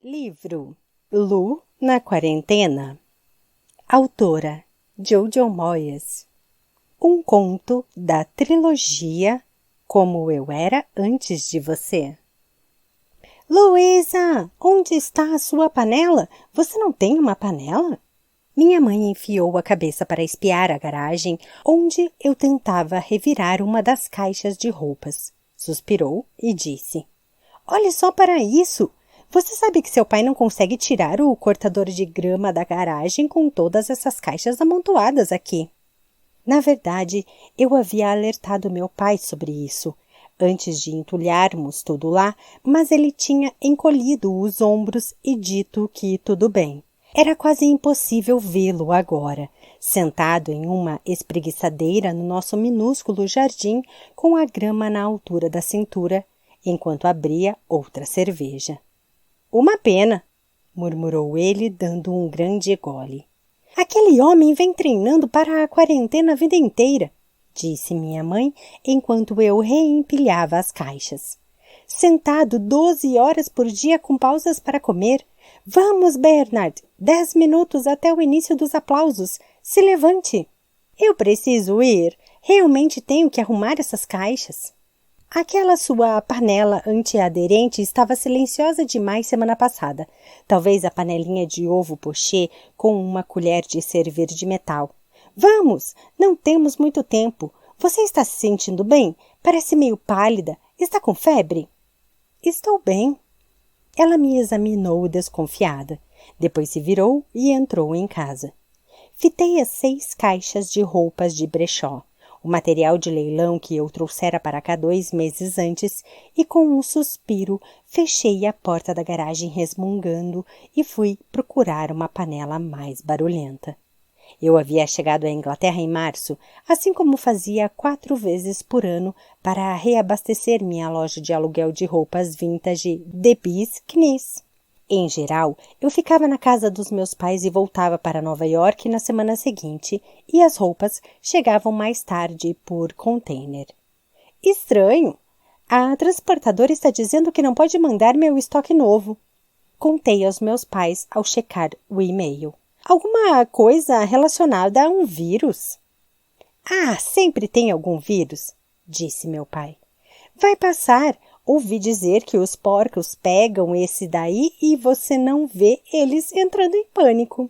Livro Lu na Quarentena. Autora Jojo Moyes. Um conto da trilogia Como Eu Era Antes de Você. Luísa, onde está a sua panela? Você não tem uma panela? Minha mãe enfiou a cabeça para espiar a garagem, onde eu tentava revirar uma das caixas de roupas. Suspirou e disse: Olhe só para isso! Você sabe que seu pai não consegue tirar o cortador de grama da garagem com todas essas caixas amontoadas aqui. Na verdade, eu havia alertado meu pai sobre isso, antes de entulharmos tudo lá, mas ele tinha encolhido os ombros e dito que tudo bem. Era quase impossível vê-lo agora, sentado em uma espreguiçadeira no nosso minúsculo jardim com a grama na altura da cintura, enquanto abria outra cerveja. Uma pena, murmurou ele, dando um grande gole. Aquele homem vem treinando para a quarentena a vida inteira, disse minha mãe, enquanto eu reempilhava as caixas. Sentado 12 horas por dia com pausas para comer. Vamos, Bernard, 10 minutos até o início dos aplausos. Se levante. Eu preciso ir. Realmente tenho que arrumar essas caixas. Aquela sua panela antiaderente estava silenciosa demais semana passada. Talvez a panelinha de ovo pochê com uma colher de servir de metal. Vamos! Não temos muito tempo. Você está se sentindo bem? Parece meio pálida. Está com febre? Estou bem. Ela me examinou desconfiada. Depois se virou e entrou em casa. Fitei as 6 caixas de roupas de brechó. O material de leilão que eu trouxera para cá 2 meses antes, e com um suspiro fechei a porta da garagem resmungando e fui procurar uma panela mais barulhenta. Eu havia chegado à Inglaterra em março, assim como fazia 4 vezes por ano para reabastecer minha loja de aluguel de roupas vintage The Bee's Knees. Em geral, eu ficava na casa dos meus pais e voltava para Nova York na semana seguinte, e as roupas chegavam mais tarde por container. Estranho! A transportadora está dizendo que não pode mandar meu estoque novo. Contei aos meus pais ao checar o e-mail. Alguma coisa relacionada a um vírus? Ah, sempre tem algum vírus, disse meu pai. Vai passar. Ouvi dizer que os porcos pegam esse daí e você não vê eles entrando em pânico.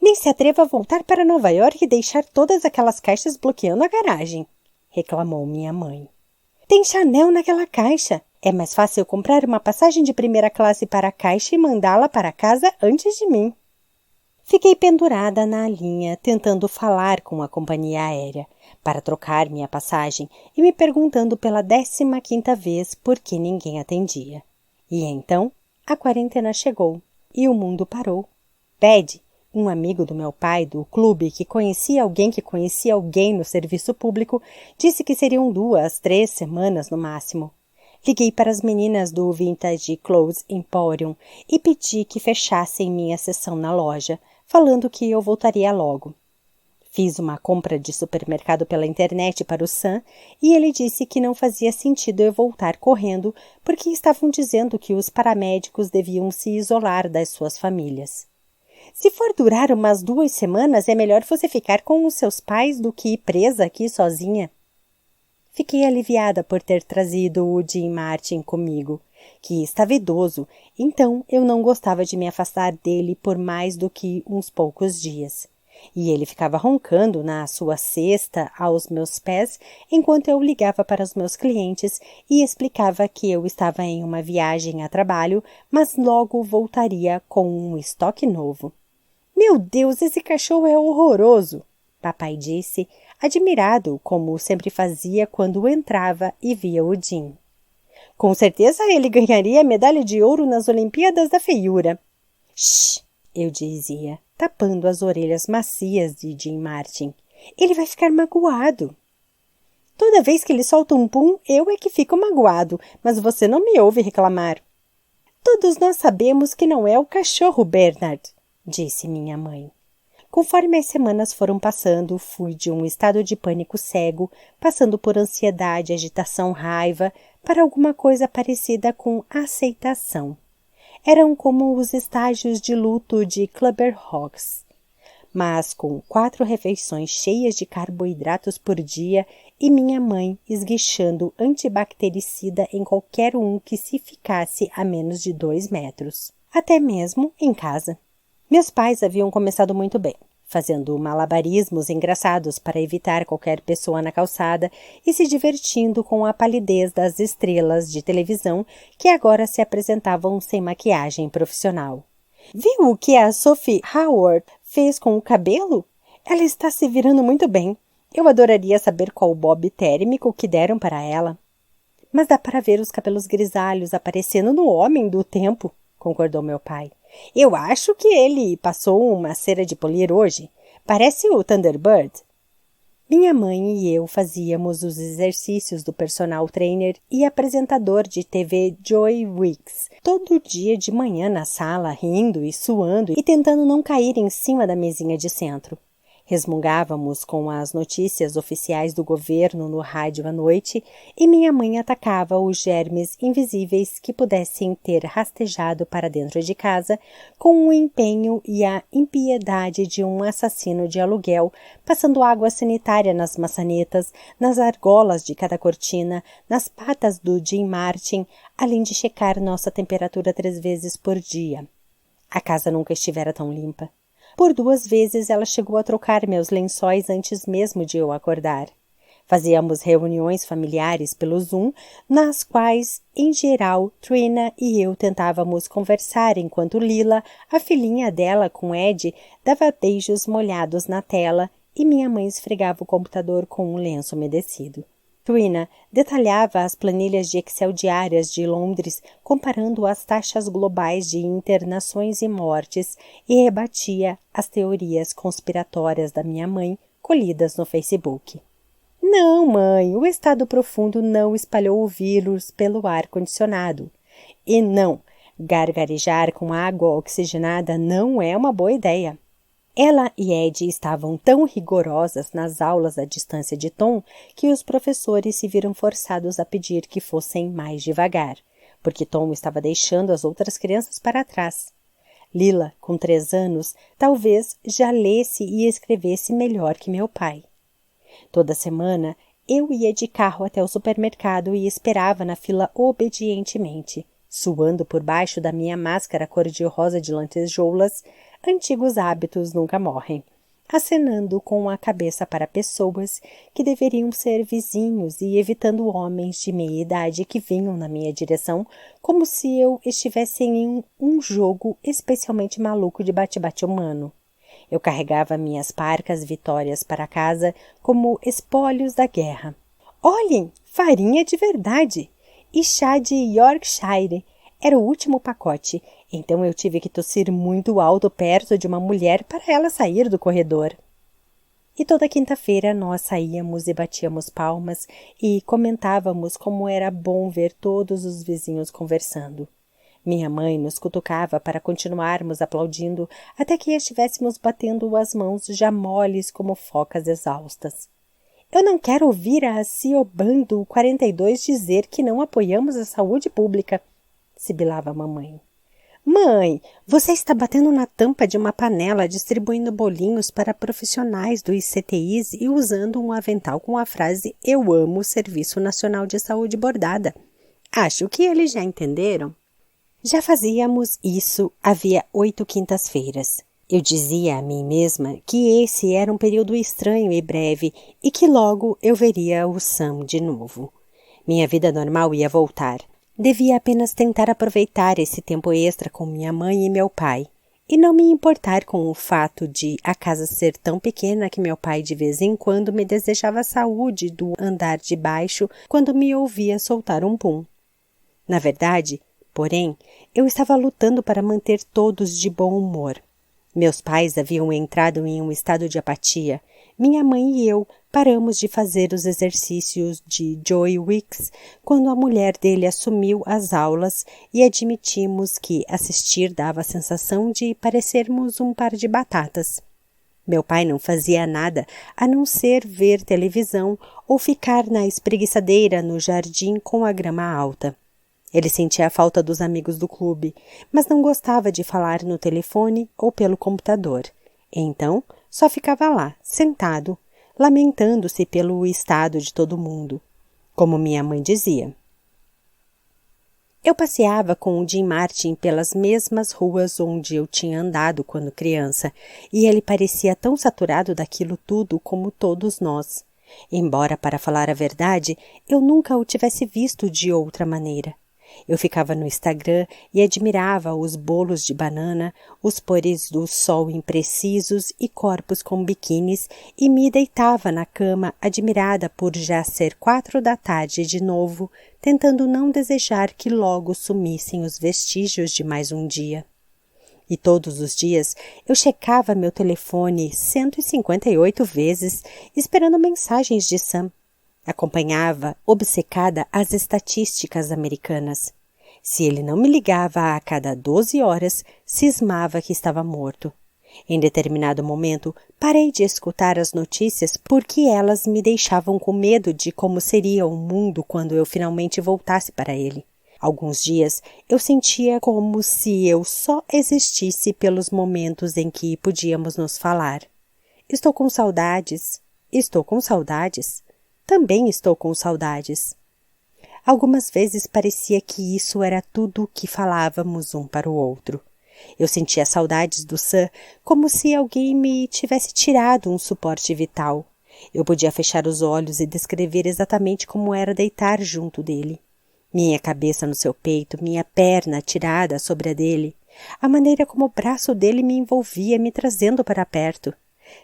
Nem se atreva a voltar para Nova York e deixar todas aquelas caixas bloqueando a garagem, reclamou minha mãe. Tem Chanel naquela caixa. É mais fácil comprar uma passagem de primeira classe para a caixa e mandá-la para casa antes de mim. Fiquei pendurada na linha, tentando falar com a companhia aérea para trocar minha passagem e me perguntando pela 15ª vez por que ninguém atendia. E então, a quarentena chegou e o mundo parou. Paddy, um amigo do meu pai do clube que conhecia alguém no serviço público, disse que seriam 2, 3 semanas no máximo. Liguei para as meninas do Vintage Clothes Emporium e pedi que fechassem minha sessão na loja, falando que eu voltaria logo. Fiz uma compra de supermercado pela internet para o Sam e ele disse que não fazia sentido eu voltar correndo porque estavam dizendo que os paramédicos deviam se isolar das suas famílias. Se for durar umas 2 semanas, é melhor você ficar com os seus pais do que ir presa aqui sozinha. Fiquei aliviada por ter trazido o Jim Martin comigo, que estava idoso, então eu não gostava de me afastar dele por mais do que uns poucos dias. E ele ficava roncando na sua cesta aos meus pés enquanto eu ligava para os meus clientes e explicava que eu estava em uma viagem a trabalho, mas logo voltaria com um estoque novo. Meu Deus, esse cachorro é horroroso, papai disse, admirado como sempre fazia quando entrava e via o Jim. Com certeza ele ganharia a medalha de ouro nas Olimpíadas da Feiura. Shh! Eu dizia, tapando as orelhas macias de Jim Martin. Ele vai ficar magoado. Toda vez que ele solta um pum, eu é que fico magoado, mas você não me ouve reclamar. Todos nós sabemos que não é o cachorro, Bernard, disse minha mãe. Conforme as semanas foram passando, fui de um estado de pânico cego, passando por ansiedade, agitação, raiva, para alguma coisa parecida com aceitação. Eram como os estágios de luto de Clubber-Ross, mas com 4 refeições cheias de carboidratos por dia e minha mãe esguichando antibactericida em qualquer um que se ficasse a menos de 2 metros. Até mesmo em casa. Meus pais haviam começado muito bem, fazendo malabarismos engraçados para evitar qualquer pessoa na calçada e se divertindo com a palidez das estrelas de televisão que agora se apresentavam sem maquiagem profissional. Viu o que a Sophie Howard fez com o cabelo? Ela está se virando muito bem. Eu adoraria saber qual bob térmico que deram para ela. Mas dá para ver os cabelos grisalhos aparecendo no homem do tempo, concordou meu pai. Eu acho que ele passou uma cera de polir hoje. Parece o Thunderbird. Minha mãe e eu fazíamos os exercícios do personal trainer e apresentador de TV Joy Wicks, todo dia de manhã na sala, rindo e suando e tentando não cair em cima da mesinha de centro. Resmungávamos com as notícias oficiais do governo no rádio à noite e minha mãe atacava os germes invisíveis que pudessem ter rastejado para dentro de casa com o empenho e a impiedade de um assassino de aluguel, passando água sanitária nas maçanetas, nas argolas de cada cortina, nas patas do Jim Martin, além de checar nossa temperatura 3 vezes por dia. A casa nunca estivera tão limpa. Por 2 vezes ela chegou a trocar meus lençóis antes mesmo de eu acordar. Fazíamos reuniões familiares pelo Zoom, nas quais, em geral, Trina e eu tentávamos conversar enquanto Lila, a filhinha dela com Ed, dava beijos molhados na tela e minha mãe esfregava o computador com um lenço umedecido. Trina detalhava as planilhas de Excel diárias de Londres, comparando as taxas globais de internações e mortes e rebatia as teorias conspiratórias da minha mãe, colhidas no Facebook. Não, mãe, o estado profundo não espalhou o vírus pelo ar-condicionado. E não, gargarejar com água oxigenada não é uma boa ideia. Ela e Ed estavam tão rigorosas nas aulas à distância de Tom que os professores se viram forçados a pedir que fossem mais devagar, porque Tom estava deixando as outras crianças para trás. Lila, com 3 anos, talvez já lesse e escrevesse melhor que meu pai. Toda semana, eu ia de carro até o supermercado e esperava na fila obedientemente, suando por baixo da minha máscara cor-de-rosa de lantejoulas. Antigos hábitos nunca morrem, acenando com a cabeça para pessoas que deveriam ser vizinhos e evitando homens de meia idade que vinham na minha direção como se eu estivesse em um jogo especialmente maluco de bate-bate humano. Eu carregava minhas parcas vitórias para casa como espólios da guerra. Olhem, farinha de verdade! E chá de Yorkshire. Era o último pacote, então eu tive que tossir muito alto perto de uma mulher para ela sair do corredor. E toda quinta-feira nós saíamos e batíamos palmas e comentávamos como era bom ver todos os vizinhos conversando. Minha mãe nos cutucava para continuarmos aplaudindo até que estivéssemos batendo as mãos já moles como focas exaustas. Eu não quero ouvir a Ciobando 42 dizer que não apoiamos a saúde pública, sibilava a mamãe. Mãe, você está batendo na tampa de uma panela distribuindo bolinhos para profissionais dos CTIs e usando um avental com a frase "Eu amo o Serviço Nacional de Saúde" bordada. Acho que eles já entenderam. Já fazíamos isso havia 8 quintas-feiras. Eu dizia a mim mesma que esse era um período estranho e breve e que logo eu veria o Sam de novo. Minha vida normal ia voltar. Devia apenas tentar aproveitar esse tempo extra com minha mãe e meu pai, e não me importar com o fato de a casa ser tão pequena que meu pai de vez em quando me desejava saúde do andar de baixo quando me ouvia soltar um pum. Na verdade, porém, eu estava lutando para manter todos de bom humor. Meus pais haviam entrado em um estado de apatia. Minha mãe e eu paramos de fazer os exercícios de Joy Wicks quando a mulher dele assumiu as aulas e admitimos que assistir dava a sensação de parecermos um par de batatas. Meu pai não fazia nada a não ser ver televisão ou ficar na espreguiçadeira no jardim com a grama alta. Ele sentia a falta dos amigos do clube, mas não gostava de falar no telefone ou pelo computador. Então, só ficava lá, sentado, lamentando-se pelo estado de todo mundo, como minha mãe dizia. Eu passeava com o Jim Martin pelas mesmas ruas onde eu tinha andado quando criança, e ele parecia tão saturado daquilo tudo como todos nós. Embora, para falar a verdade, eu nunca o tivesse visto de outra maneira. Eu ficava no Instagram e admirava os bolos de banana, os pôres do sol imprecisos e corpos com biquínis e me deitava na cama admirada por já ser 4 da tarde de novo, tentando não desejar que logo sumissem os vestígios de mais um dia. E todos os dias eu checava meu telefone 158 vezes, esperando mensagens de Sam. Acompanhava, obcecada, as estatísticas americanas. Se ele não me ligava a cada 12 horas, cismava que estava morto. Em determinado momento, parei de escutar as notícias porque elas me deixavam com medo de como seria o mundo quando eu finalmente voltasse para ele. Alguns dias eu sentia como se eu só existisse pelos momentos em que podíamos nos falar. Estou com saudades. Estou com saudades. Também estou com saudades. Algumas vezes parecia que isso era tudo o que falávamos um para o outro. Eu sentia saudades do Sam como se alguém me tivesse tirado um suporte vital. Eu podia fechar os olhos e descrever exatamente como era deitar junto dele. Minha cabeça no seu peito, minha perna atirada sobre a dele, a maneira como o braço dele me envolvia, me trazendo para perto.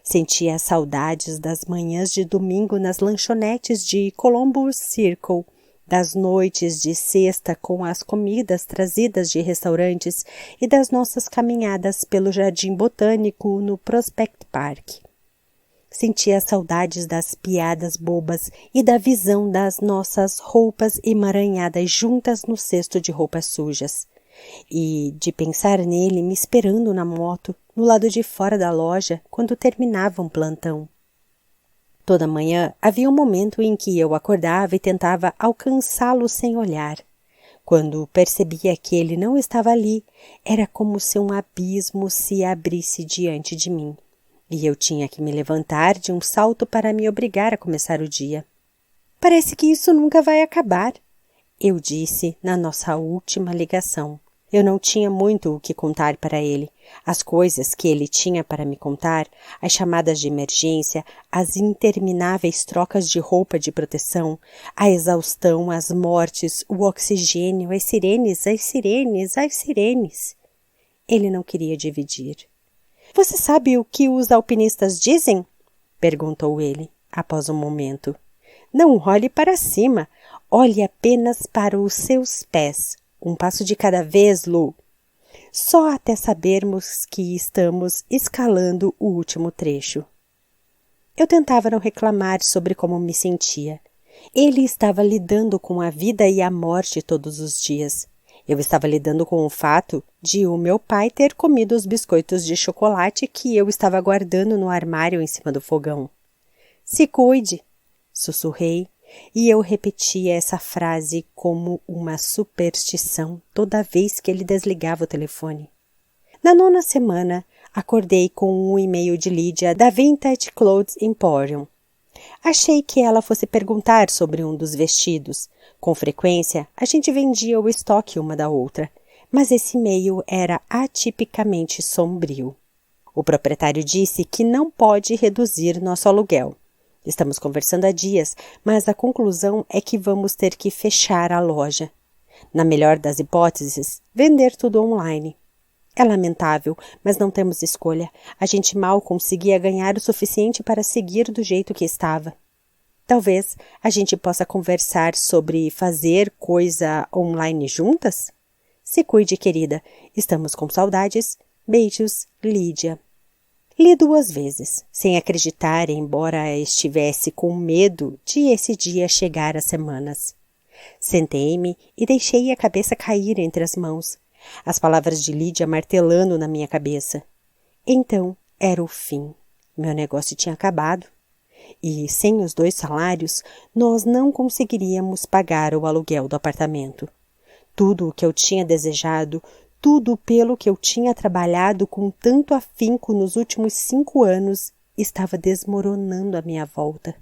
Sentia as saudades das manhãs de domingo nas lanchonetes de Columbus Circle, das noites de sexta com as comidas trazidas de restaurantes e das nossas caminhadas pelo Jardim Botânico no Prospect Park. Sentia saudades das piadas bobas e da visão das nossas roupas emaranhadas juntas no cesto de roupas sujas. E de pensar nele me esperando na moto, no lado de fora da loja, quando terminava um plantão. Toda manhã havia um momento em que eu acordava e tentava alcançá-lo sem olhar. Quando percebia que ele não estava ali, era como se um abismo se abrisse diante de mim. E eu tinha que me levantar de um salto para me obrigar a começar o dia. Parece que isso nunca vai acabar, eu disse na nossa última ligação. Eu não tinha muito o que contar para ele. As coisas que ele tinha para me contar, as chamadas de emergência, as intermináveis trocas de roupa de proteção, a exaustão, as mortes, o oxigênio, as sirenes, as sirenes, as sirenes. Ele não queria dividir. Você sabe o que os alpinistas dizem? Perguntou ele, após um momento. Não olhe para cima, olhe apenas para os seus pés. Um passo de cada vez, Lu. Só até sabermos que estamos escalando o último trecho. Eu tentava não reclamar sobre como me sentia. Ele estava lidando com a vida e a morte todos os dias. Eu estava lidando com o fato de o meu pai ter comido os biscoitos de chocolate que eu estava guardando no armário em cima do fogão. Se cuide, sussurrei, e eu repetia essa frase como uma superstição toda vez que ele desligava o telefone. Na 9ª semana, acordei com um e-mail de Lídia da Vintage Clothes Emporium. Achei que ela fosse perguntar sobre um dos vestidos. Com frequência, a gente vendia o estoque uma da outra, mas esse e-mail era atipicamente sombrio. O proprietário disse que não pode reduzir nosso aluguel. Estamos conversando há dias, mas a conclusão é que vamos ter que fechar a loja. Na melhor das hipóteses, vender tudo online. É lamentável, mas não temos escolha. A gente mal conseguia ganhar o suficiente para seguir do jeito que estava. Talvez a gente possa conversar sobre fazer coisa online juntas? Se cuide, querida. Estamos com saudades. Beijos, Lídia. Li 2 vezes, sem acreditar, embora estivesse com medo de esse dia chegar às semanas. Sentei-me e deixei a cabeça cair entre as mãos, as palavras de Lídia martelando na minha cabeça. Então, era o fim. Meu negócio tinha acabado. E, sem os 2 salários, nós não conseguiríamos pagar o aluguel do apartamento. Tudo o que eu tinha desejado, tudo pelo que eu tinha trabalhado com tanto afinco nos últimos 5 anos, estava desmoronando à minha volta.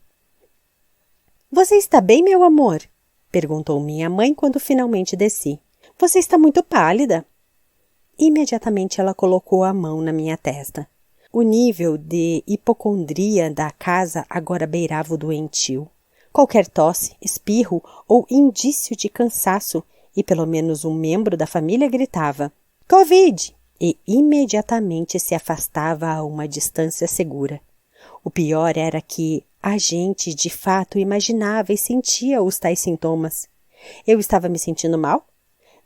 Você está bem, meu amor? Perguntou minha mãe quando finalmente desci. Você está muito pálida. Imediatamente ela colocou a mão na minha testa. O nível de hipocondria da casa agora beirava o doentio. Qualquer tosse, espirro ou indício de cansaço, e pelo menos um membro da família gritava Covid! E imediatamente se afastava a uma distância segura. O pior era que a gente de fato imaginava e sentia os tais sintomas. Eu estava me sentindo mal?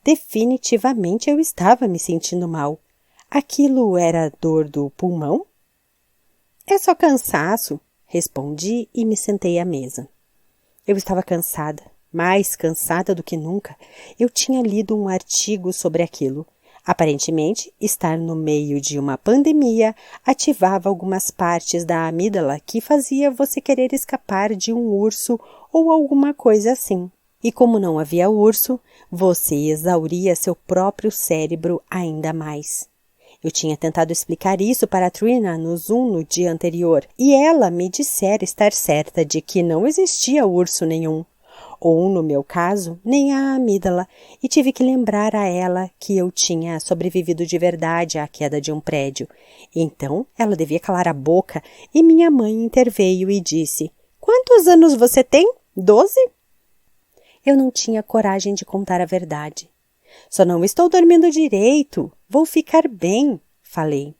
Definitivamente eu estava me sentindo mal. Aquilo era dor do pulmão? É só cansaço, respondi e me sentei à mesa. Eu estava cansada, mais cansada do que nunca. Eu tinha lido um artigo sobre aquilo. Aparentemente, estar no meio de uma pandemia ativava algumas partes da amígdala que fazia você querer escapar de um urso ou alguma coisa assim. E como não havia urso, você exauria seu próprio cérebro ainda mais. Eu tinha tentado explicar isso para Trina no Zoom no dia anterior, e ela me dissera estar certa de que não existia urso nenhum, ou, no meu caso, nem a amígdala, e tive que lembrar a ela que eu tinha sobrevivido de verdade à queda de um prédio. Então, ela devia calar a boca, e minha mãe interveio e disse, Quantos anos você tem? 12? Eu não tinha coragem de contar a verdade. Só não estou dormindo direito. Vou ficar bem, falei.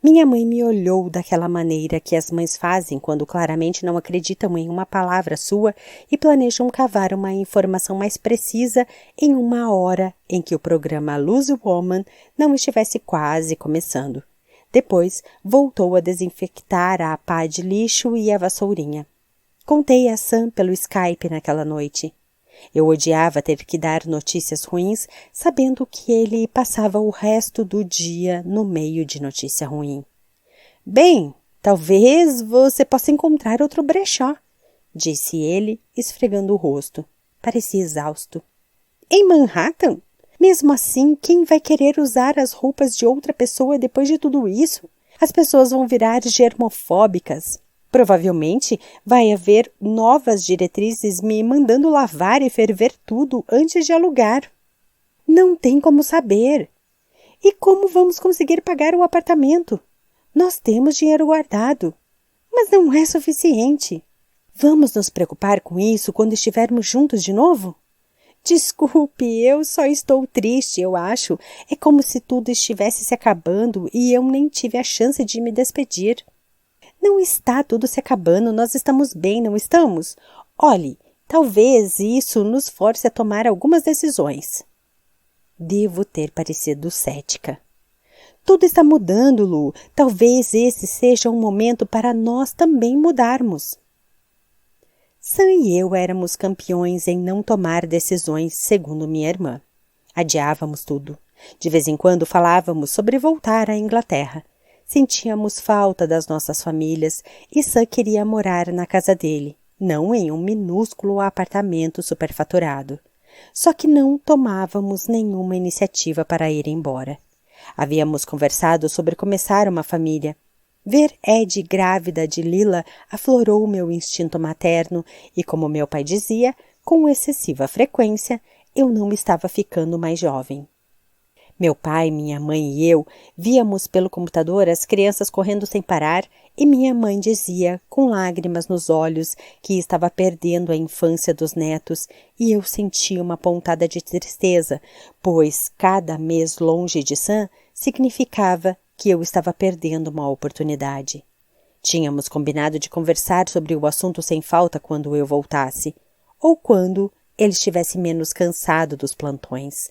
Minha mãe me olhou daquela maneira que as mães fazem quando claramente não acreditam em uma palavra sua e planejam cavar uma informação mais precisa em uma hora em que o programa Lose Woman não estivesse quase começando. Depois, voltou a desinfectar a pá de lixo e a vassourinha. Contei a Sam pelo Skype naquela noite. Eu odiava ter que dar notícias ruins, sabendo que ele passava o resto do dia no meio de notícia ruim. Bem, talvez você possa encontrar outro brechó, disse ele, esfregando o rosto. Parecia exausto. Em Manhattan? Mesmo assim, quem vai querer usar as roupas de outra pessoa depois de tudo isso? As pessoas vão virar germofóbicas. Provavelmente vai haver novas diretrizes me mandando lavar e ferver tudo antes de alugar. Não tem como saber. E como vamos conseguir pagar o apartamento? Nós temos dinheiro guardado, mas não é suficiente. Vamos nos preocupar com isso quando estivermos juntos de novo? Desculpe, eu só estou triste, eu acho. É como se tudo estivesse se acabando e eu nem tive a chance de me despedir. Não está tudo se acabando, nós estamos bem, não estamos? Olhe, talvez isso nos force a tomar algumas decisões. Devo ter parecido cética. Tudo está mudando, Lu. Talvez esse seja um momento para nós também mudarmos. Sam e eu éramos campeões em não tomar decisões, segundo minha irmã. Adiávamos tudo. De vez em quando falávamos sobre voltar à Inglaterra. Sentíamos falta das nossas famílias e Sam queria morar na casa dele, não em um minúsculo apartamento superfaturado. Só que não tomávamos nenhuma iniciativa para ir embora. Havíamos conversado sobre começar uma família. Ver Ed grávida de Lila aflorou meu instinto materno e, como meu pai dizia, com excessiva frequência, eu não estava ficando mais jovem. Meu pai, minha mãe e eu víamos pelo computador as crianças correndo sem parar e minha mãe dizia, com lágrimas nos olhos, que estava perdendo a infância dos netos e eu sentia uma pontada de tristeza, pois cada mês longe de Sam significava que eu estava perdendo uma oportunidade. Tínhamos combinado de conversar sobre o assunto sem falta quando eu voltasse, ou quando ele estivesse menos cansado dos plantões.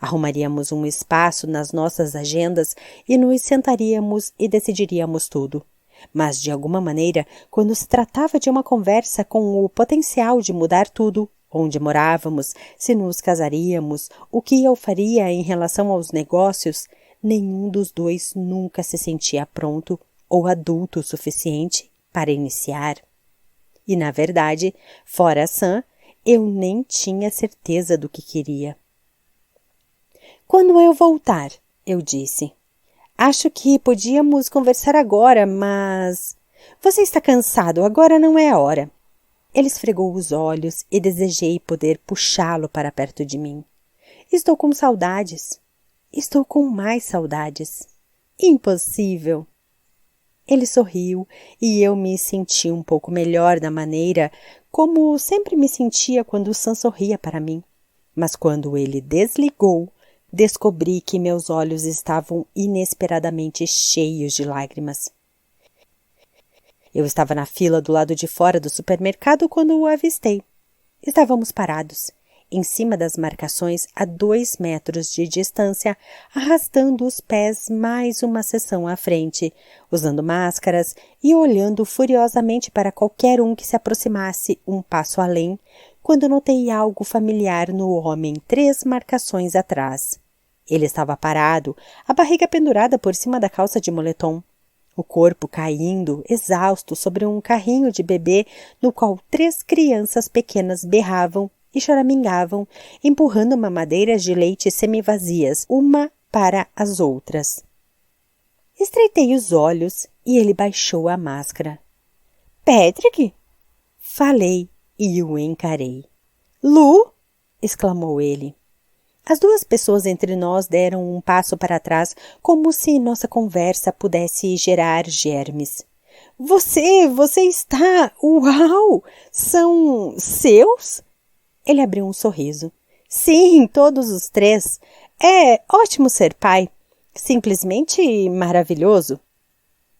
Arrumaríamos um espaço nas nossas agendas e nos sentaríamos e decidiríamos tudo. Mas, de alguma maneira, quando se tratava de uma conversa com o potencial de mudar tudo, onde morávamos, se nos casaríamos, o que eu faria em relação aos negócios, nenhum dos dois nunca se sentia pronto ou adulto o suficiente para iniciar. E, na verdade, fora Sam, eu nem tinha certeza do que queria. Quando eu voltar, eu disse. Acho que podíamos conversar agora, mas... Você está cansado, agora não é a hora. Ele esfregou os olhos e desejei poder puxá-lo para perto de mim. Estou com saudades. Estou com mais saudades. Impossível. Ele sorriu e eu me senti um pouco melhor da maneira como sempre me sentia quando Sam sorria para mim. Mas quando ele desligou, descobri que meus olhos estavam inesperadamente cheios de lágrimas. Eu estava na fila do lado de fora do supermercado quando o avistei. Estávamos parados, em cima das marcações a 2 metros de distância, arrastando os pés mais uma seção à frente, usando máscaras e olhando furiosamente para qualquer um que se aproximasse um passo além, quando notei algo familiar no homem 3 marcações atrás. Ele estava parado, a barriga pendurada por cima da calça de moletom, o corpo caindo, exausto, sobre um carrinho de bebê no qual 3 crianças pequenas berravam e choramingavam, empurrando mamadeiras de leite semivazias, uma para as outras. Estreitei os olhos e ele baixou a máscara. — Patrick? Falei e o encarei. — Lu? Exclamou ele. As 2 pessoas entre nós deram um passo para trás, como se nossa conversa pudesse gerar germes. — Você está... Uau! São seus? Ele abriu um sorriso. — Sim, todos os 3. É ótimo ser pai. Simplesmente maravilhoso.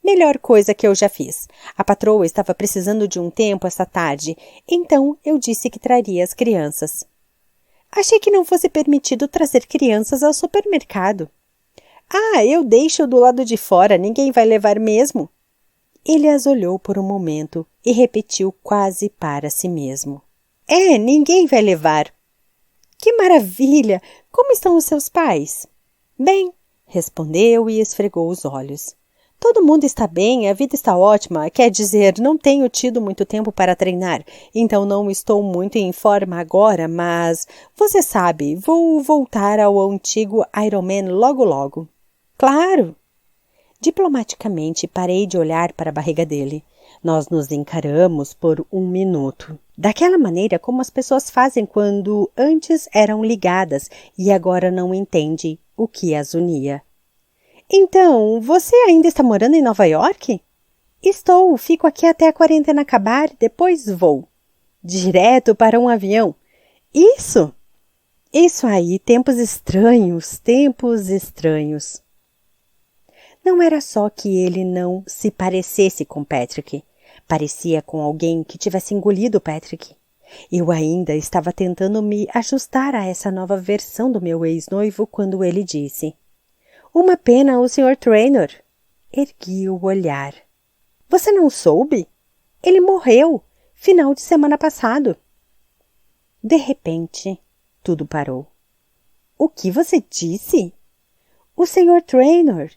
Melhor coisa que eu já fiz. A patroa estava precisando de um tempo essa tarde, então eu disse que traria as crianças. Achei que não fosse permitido trazer crianças ao supermercado. Ah, eu deixo do lado de fora, ninguém vai levar mesmo. Ele as olhou por um momento e repetiu quase para si mesmo. É, ninguém vai levar. Que maravilha! Como estão os seus pais? Bem, respondeu e esfregou os olhos. Todo mundo está bem, a vida está ótima, quer dizer, não tenho tido muito tempo para treinar, então não estou muito em forma agora, mas, você sabe, vou voltar ao antigo Ironman logo logo. Claro! Diplomaticamente parei de olhar para a barriga dele. Nós nos encaramos por 1 minuto. Daquela maneira como as pessoas fazem quando antes eram ligadas e agora não entendem o que as unia. Então, você ainda está morando em Nova York? Estou, fico aqui até a quarentena acabar, depois vou. Direto para um avião. Isso! Isso aí, tempos estranhos, tempos estranhos. Não era só que ele não se parecesse com Patrick. Parecia com alguém que tivesse engolido Patrick. Eu ainda estava tentando me ajustar a essa nova versão do meu ex-noivo quando ele disse: Uma pena o Sr. Traynor. Ergui o olhar. Você não soube? Ele morreu, final de semana passado. De repente, tudo parou. O que você disse? O Sr. Traynor.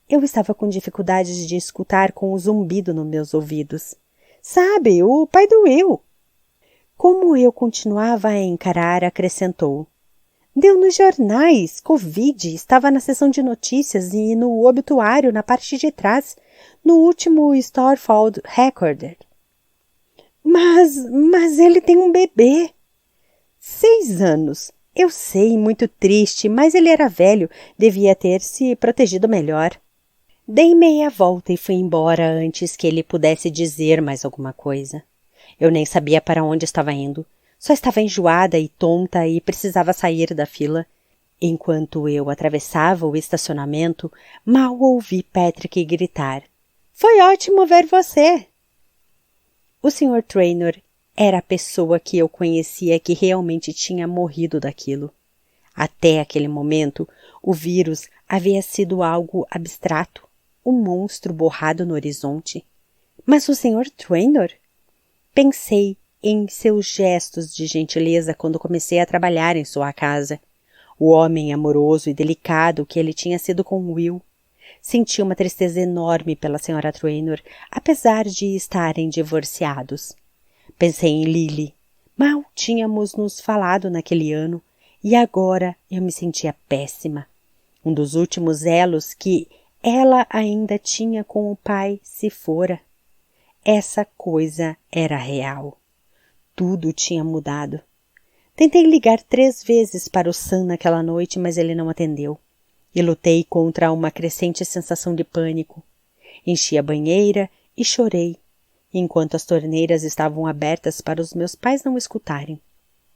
Eu estava com dificuldades de escutar com o zumbido nos meus ouvidos. Sabe, o pai do Will. Como eu continuava a encarar, acrescentou. Deu nos jornais, Covid, estava na seção de notícias e no obituário na parte de trás, no último Starfield Recorder. Mas ele tem um bebê. 6 anos. Eu sei, muito triste, mas ele era velho, devia ter se protegido melhor. Dei meia volta e fui embora antes que ele pudesse dizer mais alguma coisa. Eu nem sabia para onde estava indo. Só estava enjoada e tonta e precisava sair da fila. Enquanto eu atravessava o estacionamento, mal ouvi Patrick gritar. Foi ótimo ver você! O Sr. Traynor era a pessoa que eu conhecia que realmente tinha morrido daquilo. Até aquele momento, o vírus havia sido algo abstrato, um monstro borrado no horizonte. Mas o Sr. Traynor? Pensei em seus gestos de gentileza quando comecei a trabalhar em sua casa. O homem amoroso e delicado que ele tinha sido com Will. Senti uma tristeza enorme pela Sra. Traynor, apesar de estarem divorciados. Pensei em Lily. Mal tínhamos nos falado naquele ano, E agora eu me sentia péssima. Um dos últimos elos que ela ainda tinha com o pai se fora. Essa coisa era real. Tudo tinha mudado. Tentei ligar 3 vezes para o Sam naquela noite, mas ele não atendeu. E lutei contra uma crescente sensação de pânico. Enchi a banheira e chorei, enquanto as torneiras estavam abertas para os meus pais não escutarem.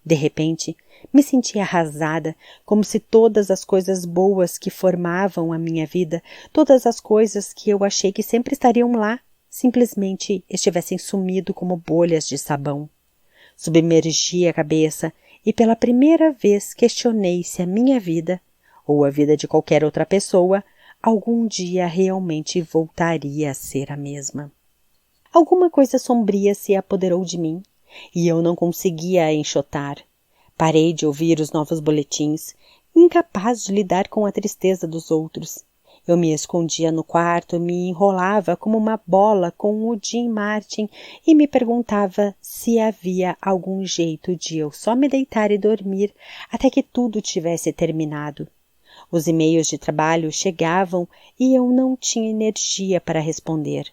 De repente, me senti arrasada, como se todas as coisas boas que formavam a minha vida, todas as coisas que eu achei que sempre estariam lá, simplesmente estivessem sumido como bolhas de sabão. Submergi a cabeça e pela primeira vez questionei se a minha vida, ou a vida de qualquer outra pessoa, algum dia realmente voltaria a ser a mesma. Alguma coisa sombria se apoderou de mim, e eu não conseguia a enxotar. Parei de ouvir os novos boletins, incapaz de lidar com a tristeza dos outros. Eu me escondia no quarto, me enrolava como uma bola com o Jim Martin e me perguntava se havia algum jeito de eu só me deitar e dormir até que tudo tivesse terminado. Os e-mails de trabalho chegavam e eu não tinha energia para responder.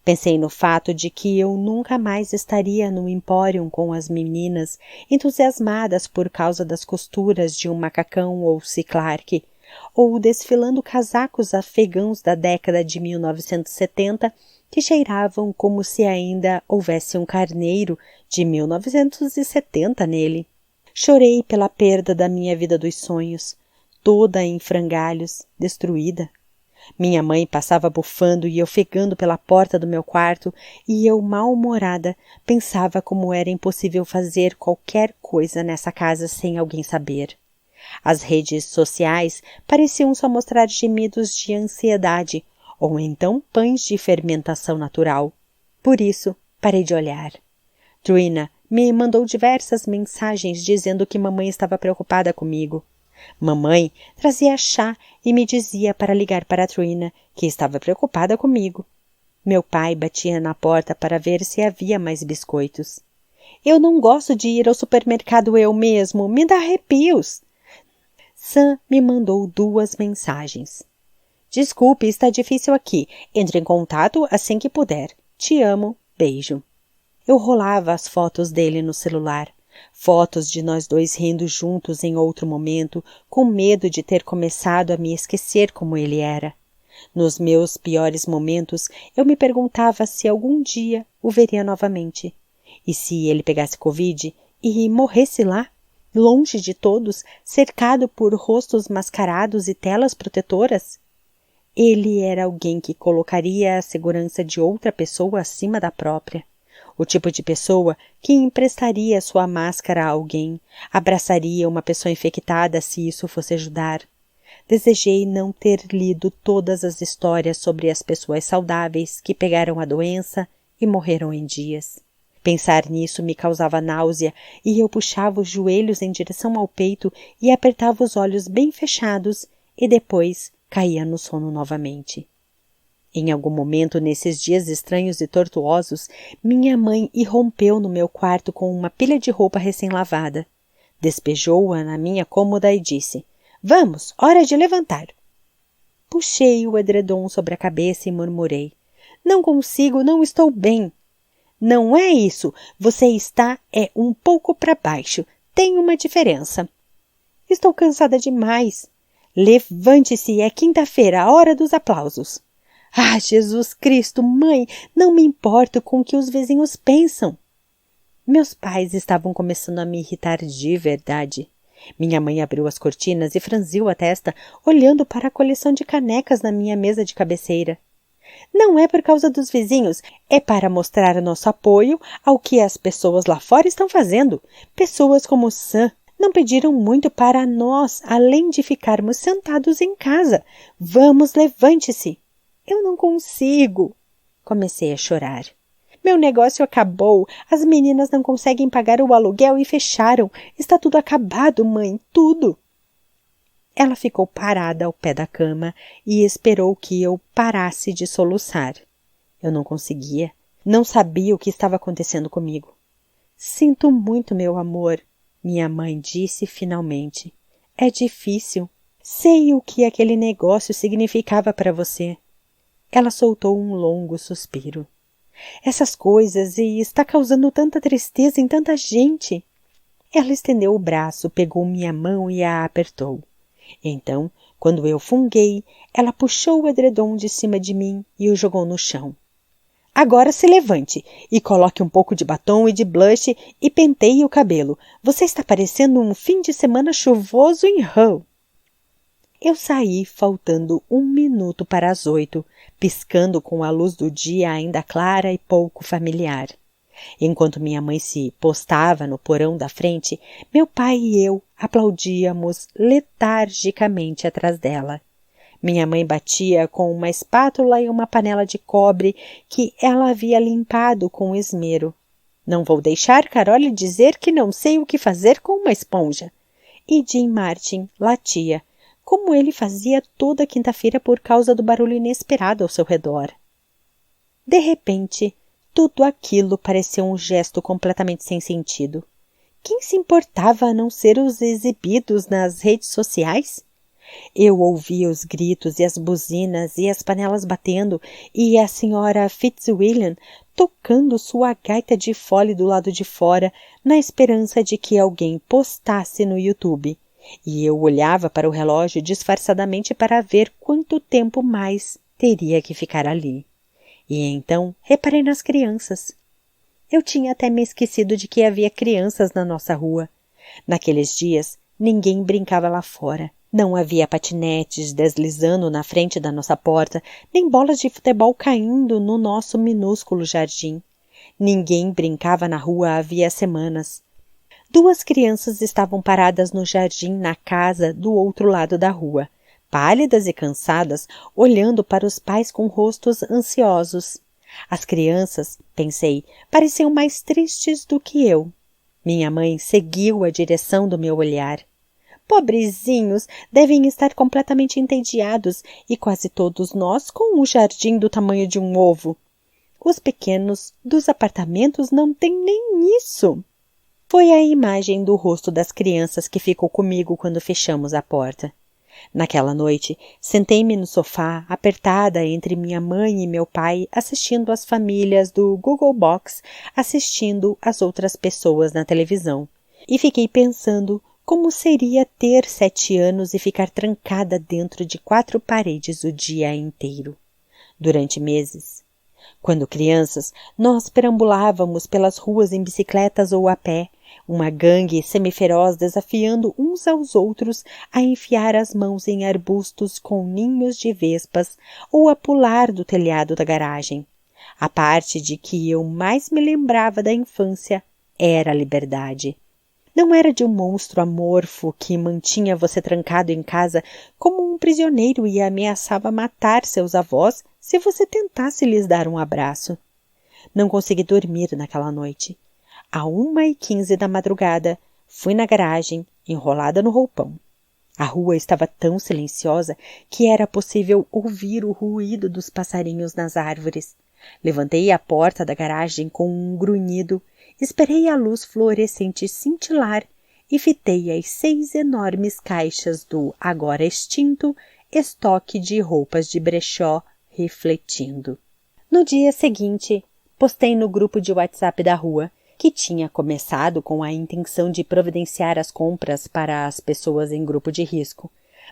Pensei no fato de que eu nunca mais estaria no Emporium com as meninas, entusiasmadas por causa das costuras de um macacão ou C. Clark, ou desfilando casacos afegãos da década de 1970 que cheiravam como se ainda houvesse um carneiro de 1970 nele. Chorei pela perda da minha vida dos sonhos, toda em frangalhos, destruída. Minha mãe passava bufando e ofegando pela porta do meu quarto e eu, mal-humorada, pensava como era impossível fazer qualquer coisa nessa casa sem alguém saber. As redes sociais pareciam só mostrar gemidos de ansiedade ou então pães de fermentação natural. Por isso, parei de olhar. Trina me mandou diversas mensagens dizendo que mamãe estava preocupada comigo. Mamãe trazia chá e me dizia para ligar para Trina, que estava preocupada comigo. Meu pai batia na porta para ver se havia mais biscoitos. Eu não gosto de ir ao supermercado eu mesmo, me dá arrepios. Sam me mandou 2 mensagens. Desculpe, está difícil aqui. Entre em contato assim que puder. Te amo. Beijo. Eu rolava as fotos dele no celular. Fotos de nós 2 rindo juntos em outro momento, com medo de ter começado a me esquecer como ele era. Nos meus piores momentos, eu me perguntava se algum dia o veria novamente. E se ele pegasse Covid e morresse lá, longe de todos, cercado por rostos mascarados e telas protetoras? Ele era alguém que colocaria a segurança de outra pessoa acima da própria. O tipo de pessoa que emprestaria sua máscara a alguém, abraçaria uma pessoa infectada se isso fosse ajudar. Desejei não ter lido todas as histórias sobre as pessoas saudáveis que pegaram a doença e morreram em dias. Pensar nisso me causava náusea e eu puxava os joelhos em direção ao peito e apertava os olhos bem fechados e depois caía no sono novamente. Em algum momento, nesses dias estranhos e tortuosos, minha mãe irrompeu no meu quarto com uma pilha de roupa recém-lavada. Despejou-a na minha cômoda e disse: "Vamos, hora de levantar." Puxei o edredom sobre a cabeça e murmurei: "Não consigo, não estou bem." "Não é isso, você está um pouco para baixo, tem uma diferença." "Estou cansada demais." "Levante-se, é quinta-feira, a hora dos aplausos." "Ah, Jesus Cristo, mãe, não me importo com o que os vizinhos pensam." Meus pais estavam começando a me irritar de verdade. Minha mãe abriu as cortinas e franziu a testa, olhando para a coleção de canecas na minha mesa de cabeceira. "Não é por causa dos vizinhos, é para mostrar nosso apoio ao que as pessoas lá fora estão fazendo. Pessoas como Sam não pediram muito para nós, além de ficarmos sentados em casa. Vamos, levante-se." "Eu não consigo." Comecei a chorar. "Meu negócio acabou. As meninas não conseguem pagar o aluguel e fecharam. Está tudo acabado, mãe, tudo." Ela ficou parada ao pé da cama e esperou que eu parasse de soluçar. Eu não conseguia. Não sabia o que estava acontecendo comigo. "Sinto muito, meu amor." Minha mãe disse finalmente. É difícil. Sei o que aquele negócio significava para você. Ela soltou um longo suspiro. Essas coisas e está causando tanta tristeza em tanta gente. Ela estendeu o braço, pegou minha mão e a apertou. Então, quando eu funguei, ela puxou o edredom de cima de mim e o jogou no chão. Agora se levante e coloque um pouco de batom e de blush e penteie o cabelo. Você está parecendo um fim de semana chuvoso em Hull. Eu saí faltando 1 minuto para as 8, piscando com a luz do dia ainda clara e pouco familiar. Enquanto minha mãe se postava no porão da frente, meu pai e eu aplaudíamos letargicamente atrás dela. Minha mãe batia com uma espátula e uma panela de cobre que ela havia limpado com esmero. Não vou deixar Carole dizer que não sei o que fazer com uma esponja. E Jim Martin latia, como ele fazia toda quinta-feira por causa do barulho inesperado ao seu redor. De repente, tudo aquilo pareceu um gesto completamente sem sentido. Quem se importava a não ser os exibidos nas redes sociais? Eu ouvia os gritos e as buzinas e as panelas batendo e a senhora Fitzwilliam tocando sua gaita de fole do lado de fora na esperança de que alguém postasse no YouTube. E eu olhava para o relógio disfarçadamente para ver quanto tempo mais teria que ficar ali. E então reparei nas crianças. Eu tinha até me esquecido de que havia crianças na nossa rua. Naqueles dias, ninguém brincava lá fora. Não havia patinetes deslizando na frente da nossa porta, nem bolas de futebol caindo no nosso minúsculo jardim. Ninguém brincava na rua havia semanas. 2 crianças estavam paradas no jardim na casa do outro lado da rua, pálidas e cansadas, olhando para os pais com rostos ansiosos. As crianças, pensei, pareciam mais tristes do que eu. Minha mãe seguiu a direção do meu olhar. Pobrezinhos, devem estar completamente entediados e quase todos nós com um jardim do tamanho de um ovo. Os pequenos dos apartamentos não têm nem isso. Foi a imagem do rosto das crianças que ficou comigo quando fechamos a porta. Naquela noite, sentei-me no sofá, apertada entre minha mãe e meu pai, assistindo às famílias do Google Box, assistindo às outras pessoas na televisão. E fiquei pensando como seria ter 7 anos e ficar trancada dentro de 4 paredes o dia inteiro. Durante meses. Quando crianças, nós perambulávamos pelas ruas em bicicletas ou a pé, uma gangue semiferoz desafiando uns aos outros a enfiar as mãos em arbustos com ninhos de vespas ou a pular do telhado da garagem. A parte de que eu mais me lembrava da infância era a liberdade. Não era de um monstro amorfo que mantinha você trancado em casa como um prisioneiro e ameaçava matar seus avós se você tentasse lhes dar um abraço. Não consegui dormir naquela noite. À 1h15 da madrugada, fui na garagem, enrolada no roupão. A rua estava tão silenciosa que era possível ouvir o ruído dos passarinhos nas árvores. Levantei a porta da garagem com um grunhido, esperei a luz fluorescente cintilar e fitei as 6 enormes caixas do, agora extinto, estoque de roupas de brechó refletindo. No dia seguinte, postei no grupo de WhatsApp da rua, que tinha começado com a intenção de providenciar as compras para as pessoas em grupo de risco,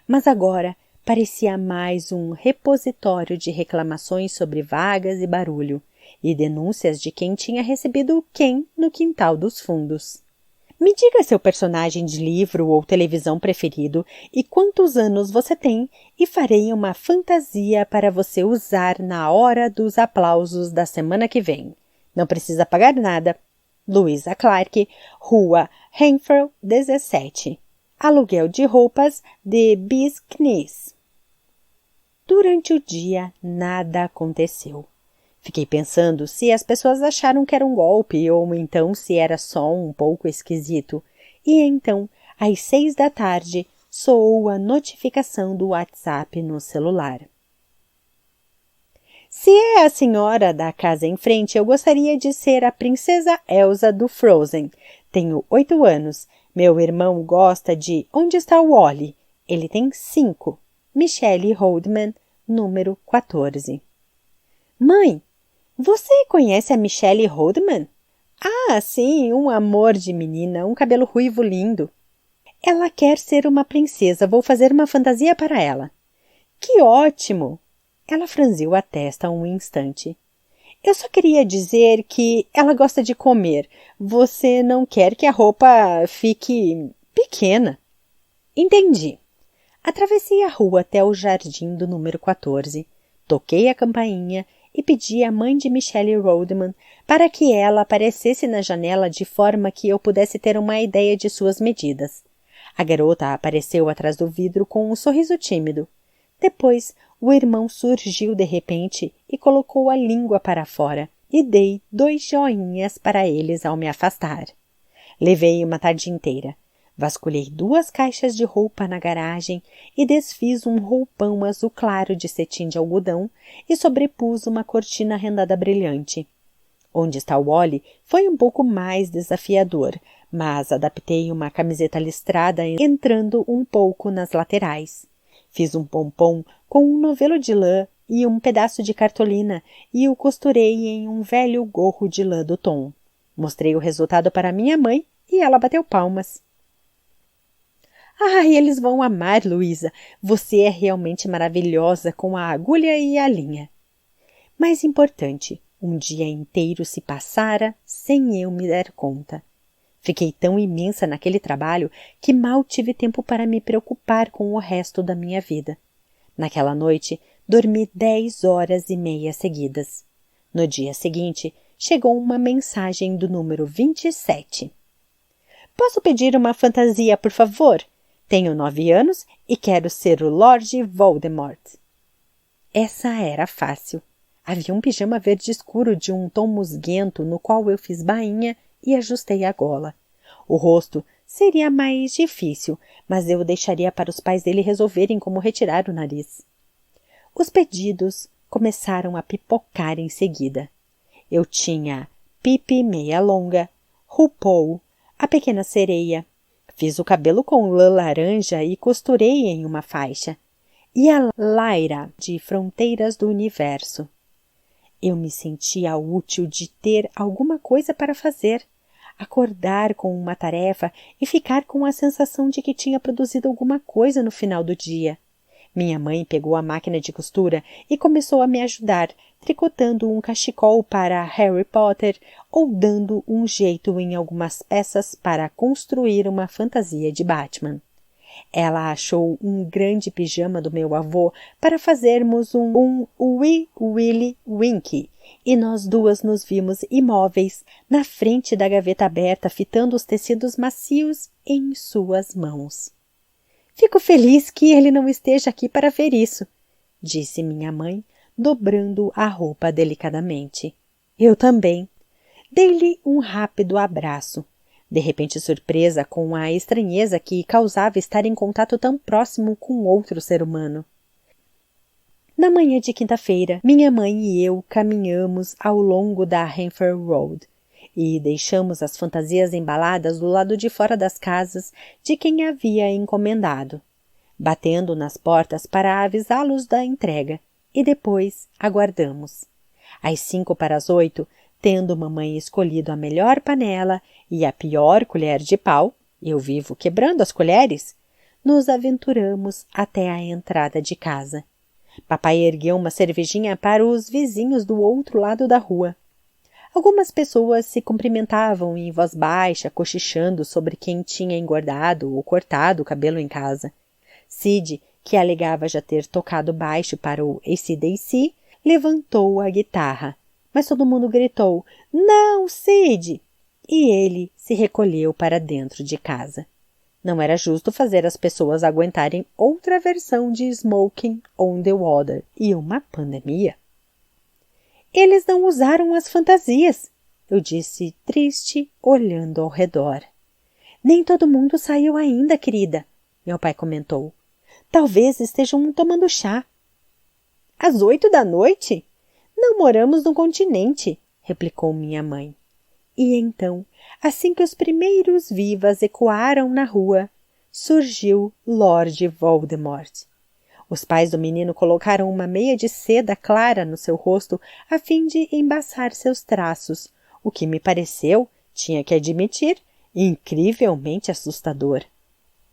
mas agora parecia mais um repositório de reclamações sobre vagas e barulho, e denúncias de quem tinha recebido o quem no quintal dos fundos. Me diga seu personagem de livro ou televisão preferido e quantos anos você tem e farei uma fantasia para você usar na hora dos aplausos da semana que vem. Não precisa pagar nada. Louisa Clark, Rua Renfrew 17. Aluguel de roupas de Bisknis. Durante o dia, nada aconteceu. Fiquei pensando se as pessoas acharam que era um golpe ou então se era só um pouco esquisito. E então, às 6 da tarde, soou a notificação do WhatsApp no celular. Se é a senhora da casa em frente, eu gostaria de ser a princesa Elsa do Frozen. Tenho 8 anos. Meu irmão gosta de Onde está o Wally? Ele tem 5. Michelle Holdman, número 14. Mãe, você conhece a Michelle Holdman? Ah, sim, um amor de menina, um cabelo ruivo lindo. Ela quer ser uma princesa, vou fazer uma fantasia para ela. Que ótimo! Ela franziu a testa um instante. Eu só queria dizer que ela gosta de comer. Você não quer que a roupa fique pequena. Entendi. Atravessei a rua até o jardim do número 14. Toquei a campainha e pedi à mãe de Michelle Rodman para que ela aparecesse na janela de forma que eu pudesse ter uma ideia de suas medidas. A garota apareceu atrás do vidro com um sorriso tímido. Depois, o irmão surgiu de repente e colocou a língua para fora, e dei 2 joinhas para eles ao me afastar. Levei uma tarde inteira. Vasculhei 2 caixas de roupa na garagem e desfiz um roupão azul claro de cetim de algodão e sobrepus uma cortina rendada brilhante. Onde está o Wally foi um pouco mais desafiador, mas adaptei uma camiseta listrada entrando um pouco nas laterais. Fiz um pompom com um novelo de lã e um pedaço de cartolina e o costurei em um velho gorro de lã do Tom. Mostrei o resultado para minha mãe e ela bateu palmas. Ai, eles vão amar, Luísa. Você é realmente maravilhosa com a agulha e a linha. Mais importante, um dia inteiro se passara sem eu me dar conta. Fiquei tão imensa naquele trabalho que mal tive tempo para me preocupar com o resto da minha vida. Naquela noite, dormi 10 horas e meia seguidas. No dia seguinte, chegou uma mensagem do número 27. Posso pedir uma fantasia, por favor? Tenho 9 anos e quero ser o Lord Voldemort. Essa era fácil. Havia um pijama verde escuro de um tom musguento no qual eu fiz bainha e ajustei a gola. O rosto seria mais difícil, mas eu deixaria para os pais dele resolverem como retirar o nariz. Os pedidos começaram a pipocar em seguida. Eu tinha Pipi Meia Longa, RuPaul, A Pequena Sereia. Fiz o cabelo com lã laranja e costurei em uma faixa. E a Lyra, de Fronteiras do Universo. Eu me sentia útil de ter alguma coisa para fazer, acordar com uma tarefa e ficar com a sensação de que tinha produzido alguma coisa no final do dia. Minha mãe pegou a máquina de costura e começou a me ajudar, tricotando um cachecol para Harry Potter ou dando um jeito em algumas peças para construir uma fantasia de Batman. Ela achou um grande pijama do meu avô para fazermos um Wee Willie Winky, e nós duas nos vimos imóveis na frente da gaveta aberta, fitando os tecidos macios em suas mãos. Fico feliz que ele não esteja aqui para ver isso, disse minha mãe, dobrando a roupa delicadamente. Eu também. Dei-lhe um rápido abraço. De repente surpresa com a estranheza que causava estar em contato tão próximo com outro ser humano. Na manhã de quinta-feira, minha mãe e eu caminhamos ao longo da Hampshire Road e deixamos as fantasias embaladas do lado de fora das casas de quem havia encomendado, batendo nas portas para avisá-los da entrega, e depois aguardamos. Às 7:55, tendo mamãe escolhido a melhor panela e a pior colher de pau, eu vivo quebrando as colheres, nos aventuramos até a entrada de casa. Papai ergueu uma cervejinha para os vizinhos do outro lado da rua. Algumas pessoas se cumprimentavam em voz baixa, cochichando sobre quem tinha engordado ou cortado o cabelo em casa. Sid, que alegava já ter tocado baixo para o AC/DC, levantou a guitarra. Mas todo mundo gritou, "Não, Sid!" E ele se recolheu para dentro de casa. Não era justo fazer as pessoas aguentarem outra versão de Smoking on the Water e uma pandemia. Eles não usaram as fantasias, eu disse triste, olhando ao redor. Nem todo mundo saiu ainda, querida, meu pai comentou. Talvez estejam tomando chá. Às 8 da noite? Não moramos no continente, replicou minha mãe. E então, assim que os primeiros vivas ecoaram na rua, surgiu Lord Voldemort. Os pais do menino colocaram uma meia de seda clara no seu rosto a fim de embaçar seus traços, o que me pareceu, tinha que admitir, incrivelmente assustador.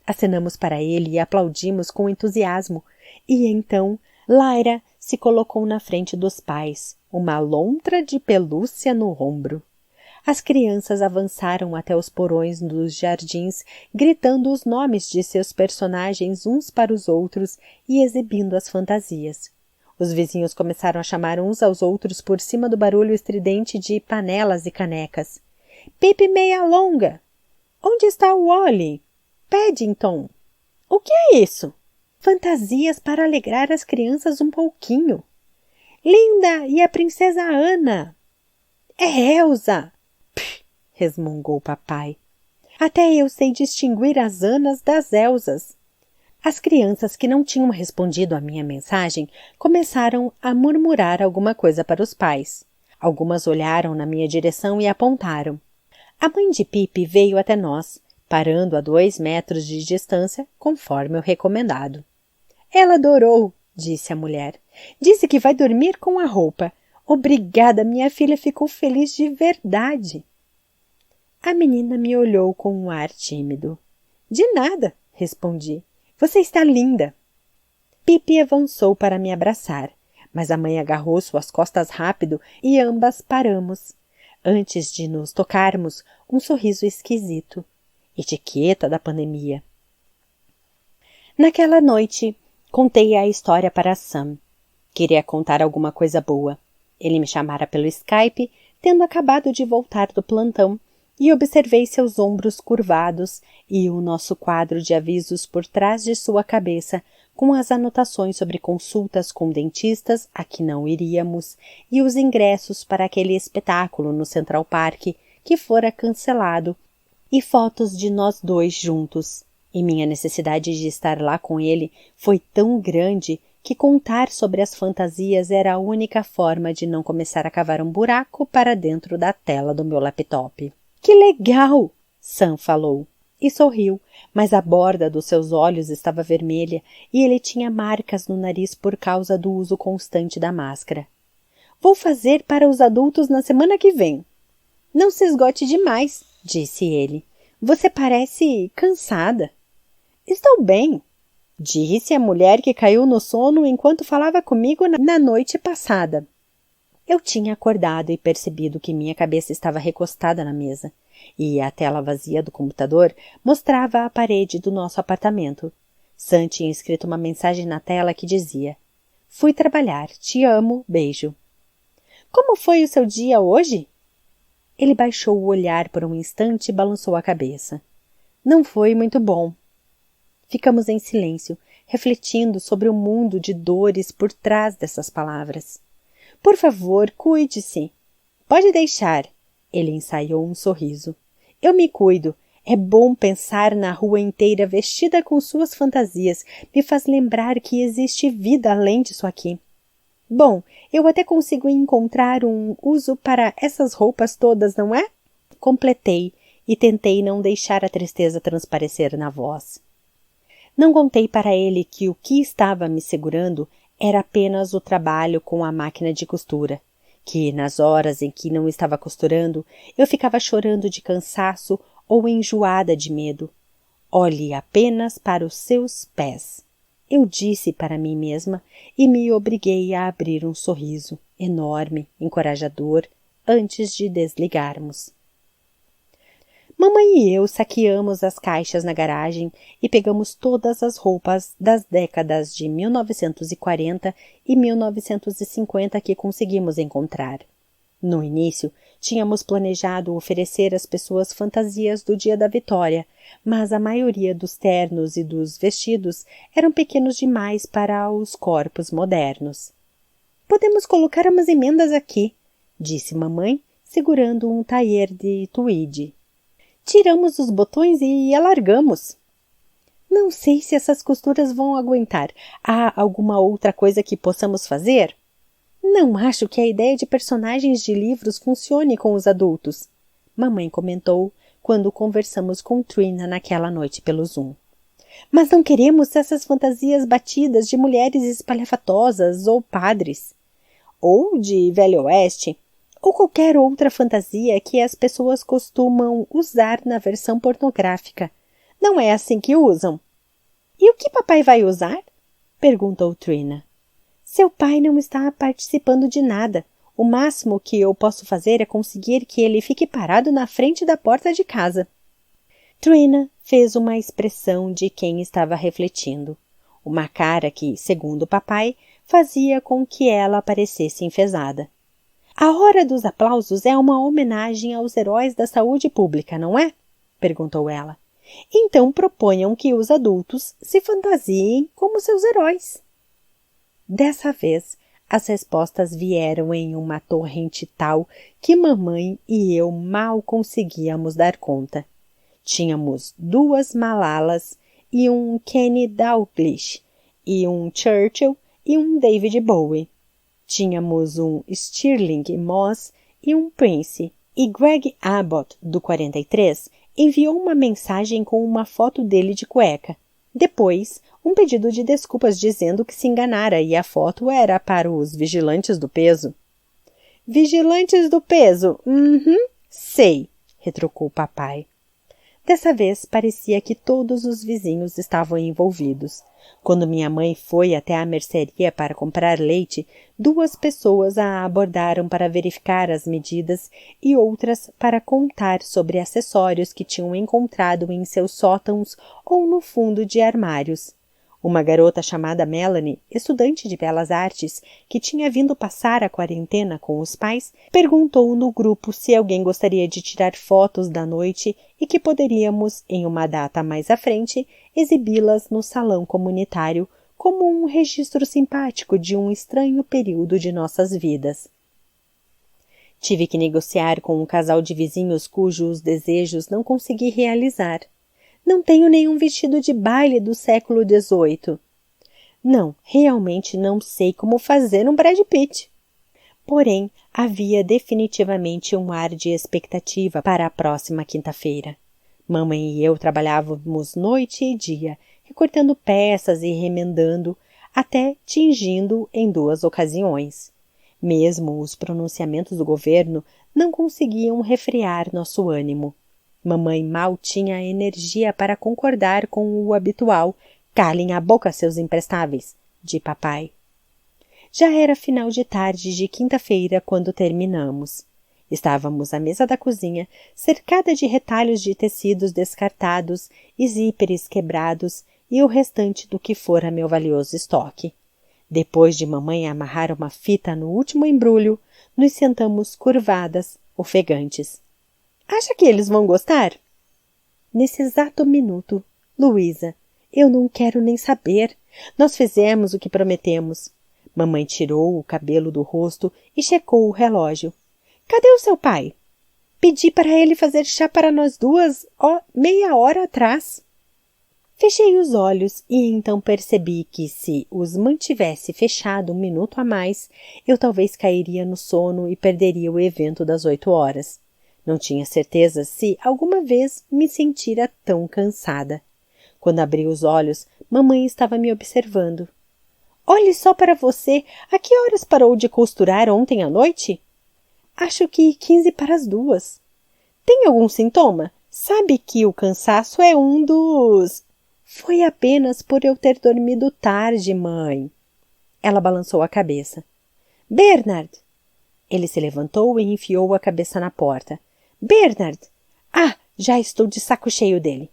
Acenamos para ele e aplaudimos com entusiasmo, e então Lyra se colocou na frente dos pais, uma lontra de pelúcia no ombro. As crianças avançaram até os porões dos jardins, gritando os nomes de seus personagens uns para os outros e exibindo as fantasias. Os vizinhos começaram a chamar uns aos outros por cima do barulho estridente de panelas e canecas. Pipe meia longa! Onde está o Wally? Paddington! O que é isso? Fantasias para alegrar as crianças um pouquinho. Linda e a princesa Ana! É Elsa! Resmungou papai. Até eu sei distinguir as Anas das Elsas. As crianças que não tinham respondido à minha mensagem começaram a murmurar alguma coisa para os pais. Algumas olharam na minha direção e apontaram. A mãe de Pipe veio até nós, parando a 2 metros de distância, conforme o recomendado. Ela adorou, disse a mulher. Disse que vai dormir com a roupa. Obrigada, minha filha ficou feliz de verdade. A menina me olhou com um ar tímido. De nada, respondi. Você está linda. Pipe avançou para me abraçar, mas a mãe agarrou suas costas rápido e ambas paramos. Antes de nos tocarmos, um sorriso esquisito. Etiqueta da pandemia. Naquela noite, contei a história para Sam. Queria contar alguma coisa boa. Ele me chamara pelo Skype, tendo acabado de voltar do plantão, e observei seus ombros curvados e o nosso quadro de avisos por trás de sua cabeça, com as anotações sobre consultas com dentistas a que não iríamos e os ingressos para aquele espetáculo no Central Park que fora cancelado e fotos de nós 2 juntos. E minha necessidade de estar lá com ele foi tão grande que contar sobre as fantasias era a única forma de não começar a cavar um buraco para dentro da tela do meu laptop. Que legal! Sam falou. E sorriu, mas a borda dos seus olhos estava vermelha e ele tinha marcas no nariz por causa do uso constante da máscara. Vou fazer para os adultos na semana que vem. Não se esgote demais, disse ele. Você parece cansada. Estou bem, disse a mulher que caiu no sono enquanto falava comigo na noite passada. Eu tinha acordado e percebido que minha cabeça estava recostada na mesa, e a tela vazia do computador mostrava a parede do nosso apartamento. Sam tinha escrito uma mensagem na tela que dizia: Fui trabalhar, te amo, beijo. Como foi o seu dia hoje? Ele baixou o olhar por um instante e balançou a cabeça. Não foi muito bom. Ficamos em silêncio, refletindo sobre o mundo de dores por trás dessas palavras. Por favor, cuide-se. Pode deixar. Ele ensaiou um sorriso. Eu me cuido. É bom pensar na rua inteira vestida com suas fantasias. Me faz lembrar que existe vida além disso aqui. Bom, eu até consigo encontrar um uso para essas roupas todas, não é? Completei e tentei não deixar a tristeza transparecer na voz. Não contei para ele que o que estava me segurando era apenas o trabalho com a máquina de costura, que nas horas em que não estava costurando, eu ficava chorando de cansaço ou enjoada de medo. Olhe apenas para os seus pés. Eu disse para mim mesma e me obriguei a abrir um sorriso enorme, encorajador, antes de desligarmos. Mamãe e eu saqueamos as caixas na garagem e pegamos todas as roupas das décadas de 1940 e 1950 que conseguimos encontrar. No início, tínhamos planejado oferecer às pessoas fantasias do Dia da Vitória, mas a maioria dos ternos e dos vestidos eram pequenos demais para os corpos modernos. Podemos colocar umas emendas aqui, disse mamãe, segurando um taier de tweed. Tiramos os botões e alargamos. Não sei se essas costuras vão aguentar. Há alguma outra coisa que possamos fazer? Não acho que a ideia de personagens de livros funcione com os adultos. mamãe comentou quando conversamos com Trina naquela noite pelo Zoom. Mas não queremos essas fantasias batidas de mulheres espalhafatosas ou padres. Ou de Velho Oeste, ou qualquer outra fantasia que as pessoas costumam usar na versão pornográfica. Não é assim que usam. E o que papai vai usar? Perguntou Trina. Seu pai não está participando de nada. O máximo que eu posso fazer é conseguir que ele fique parado na frente da porta de casa. Trina fez uma expressão de quem estava refletindo. Uma cara que, segundo o papai, fazia com que ela parecesse enfesada. A hora dos aplausos é uma homenagem aos heróis da saúde pública, não é? Perguntou ela. Então proponham que os adultos se fantasiem como seus heróis. Dessa vez, as respostas vieram em uma torrente tal que mamãe e eu mal conseguíamos dar conta. Tínhamos 2 Malalas e um Kenny Dalglish, e um Churchill e um David Bowie. Tínhamos um Stirling Moss e um Prince, e Greg Abbott, do 43, enviou uma mensagem com uma foto dele de cueca. Depois, um pedido de desculpas dizendo que se enganara e a foto era para os vigilantes do peso. Vigilantes do peso? Sei, retrucou o papai. Dessa vez, parecia que todos os vizinhos estavam envolvidos. Quando minha mãe foi até a mercearia para comprar leite, 2 pessoas a abordaram para verificar as medidas e outras para contar sobre acessórios que tinham encontrado em seus sótãos ou no fundo de armários. Uma garota chamada Melanie, estudante de belas artes, que tinha vindo passar a quarentena com os pais, perguntou no grupo se alguém gostaria de tirar fotos da noite e que poderíamos, em uma data mais à frente, exibi-las no salão comunitário como um registro simpático de um estranho período de nossas vidas. Tive que negociar com um casal de vizinhos cujos desejos não consegui realizar. Não tenho nenhum vestido de baile do século XVIII. Não, realmente não sei como fazer um Brad Pitt. Porém, havia definitivamente um ar de expectativa para a próxima quinta-feira. Mamãe e eu trabalhávamos noite e dia, recortando peças e remendando, até tingindo em 2 ocasiões. Mesmo os pronunciamentos do governo não conseguiam refrear nosso ânimo. Mamãe mal tinha energia para concordar com o habitual "calem a boca, seus imprestáveis", de papai. Já era final de tarde de quinta-feira quando terminamos. Estávamos à mesa da cozinha, cercada de retalhos de tecidos descartados e zíperes quebrados e o restante do que fora meu valioso estoque. Depois de mamãe amarrar uma fita no último embrulho, nos sentamos curvadas, ofegantes. Acha que eles vão gostar? Nesse exato minuto, Luísa, eu não quero nem saber. Nós fizemos o que prometemos. Mamãe tirou o cabelo do rosto e checou o relógio. Cadê o seu pai? Pedi para ele fazer chá para nós 2, meia hora atrás. Fechei os olhos e então percebi que, se os mantivesse fechado um minuto a mais, eu talvez cairia no sono e perderia o evento das 8 horas. Não tinha certeza se alguma vez me sentira tão cansada. Quando abri os olhos, mamãe estava me observando. Olhe só para você, a que horas parou de costurar ontem à noite? Acho que 15 para as 2. Tem algum sintoma? Sabe que o cansaço é um dos... Foi apenas por eu ter dormido tarde, mãe. Ela balançou a cabeça. Bernard! Ele se levantou e enfiou a cabeça na porta. Bernard! Ah, já estou de saco cheio dele.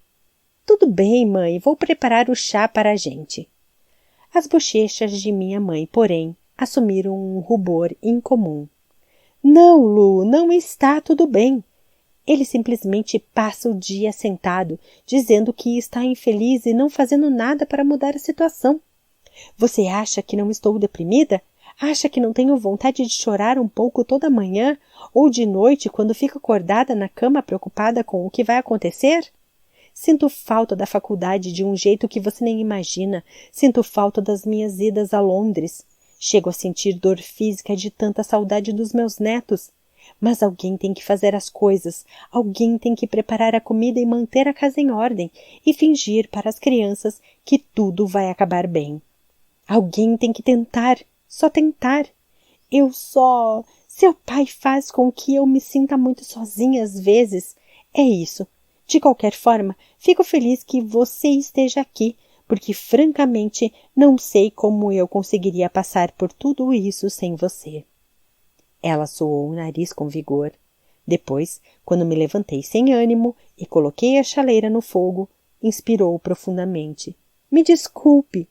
Tudo bem, mãe, vou preparar o chá para a gente. As bochechas de minha mãe, porém, assumiram um rubor incomum. Não, Lu, não está tudo bem. Ele simplesmente passa o dia sentado, dizendo que está infeliz e não fazendo nada para mudar a situação. Você acha que não estou deprimida? Acha que não tenho vontade de chorar um pouco toda manhã ou de noite quando fico acordada na cama preocupada com o que vai acontecer? Sinto falta da faculdade de um jeito que você nem imagina. Sinto falta das minhas idas a Londres. Chego a sentir dor física de tanta saudade dos meus netos. Mas alguém tem que fazer as coisas, alguém tem que preparar a comida e manter a casa em ordem e fingir para as crianças que tudo vai acabar bem. Alguém tem que tentar, só tentar. Seu pai faz com que eu me sinta muito sozinha às vezes. É isso. De qualquer forma, fico feliz que você esteja aqui, porque francamente não sei como eu conseguiria passar por tudo isso sem você. Ela soou o nariz com vigor. Depois, quando me levantei sem ânimo e coloquei a chaleira no fogo, inspirou profundamente. Me desculpe.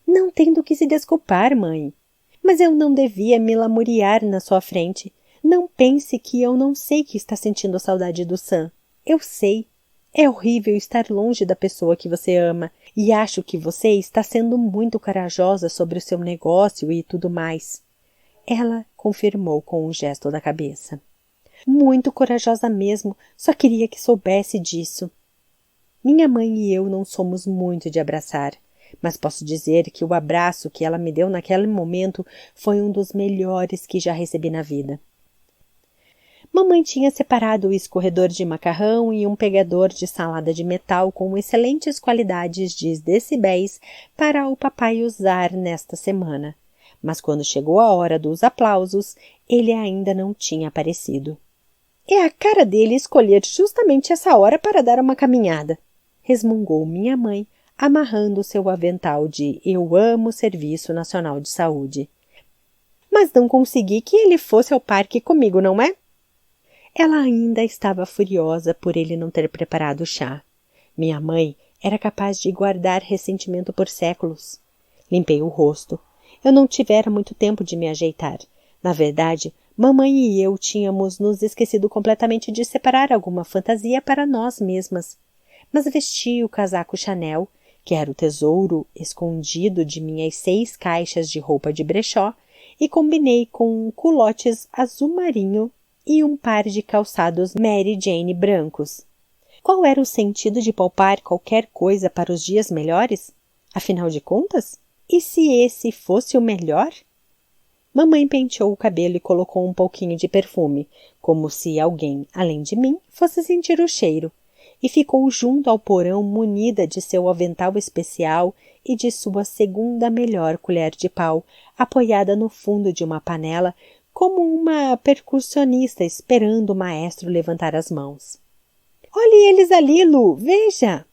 Não tem do que se desculpar, mãe. Mas eu não devia me lamuriar na sua frente. Não pense que eu não sei que está sentindo saudade do Sam. Eu sei. É horrível estar longe da pessoa que você ama, e acho que você está sendo muito corajosa sobre o seu negócio e tudo mais. Ela confirmou com um gesto da cabeça. Muito corajosa mesmo, só queria que soubesse disso. Minha mãe e eu não somos muito de abraçar, mas posso dizer que o abraço que ela me deu naquele momento foi um dos melhores que já recebi na vida. Mamãe tinha separado o escorredor de macarrão e um pegador de salada de metal com excelentes qualidades de decibéis para o papai usar nesta semana. Mas quando chegou a hora dos aplausos, ele ainda não tinha aparecido. É a cara dele escolher justamente essa hora para dar uma caminhada, resmungou minha mãe, amarrando seu avental de Eu amo Serviço Nacional de Saúde. Mas não consegui que ele fosse ao parque comigo, não é? Ela ainda estava furiosa por ele não ter preparado o chá. Minha mãe era capaz de guardar ressentimento por séculos. Limpei o rosto. Eu não tivera muito tempo de me ajeitar. Na verdade, mamãe e eu tínhamos nos esquecido completamente de separar alguma fantasia para nós mesmas. Mas vesti o casaco Chanel, que era o tesouro escondido de minhas 6 caixas de roupa de brechó, e combinei com culotes azul marinho e um par de calçados Mary Jane brancos. Qual era o sentido de poupar qualquer coisa para os dias melhores? Afinal de contas, e se esse fosse o melhor? Mamãe penteou o cabelo e colocou um pouquinho de perfume, como se alguém, além de mim, fosse sentir o cheiro, e ficou junto ao porão munida de seu avental especial e de sua segunda melhor colher de pau, apoiada no fundo de uma panela, como uma percussionista esperando o maestro levantar as mãos. — Olhe eles ali, Lu! Veja!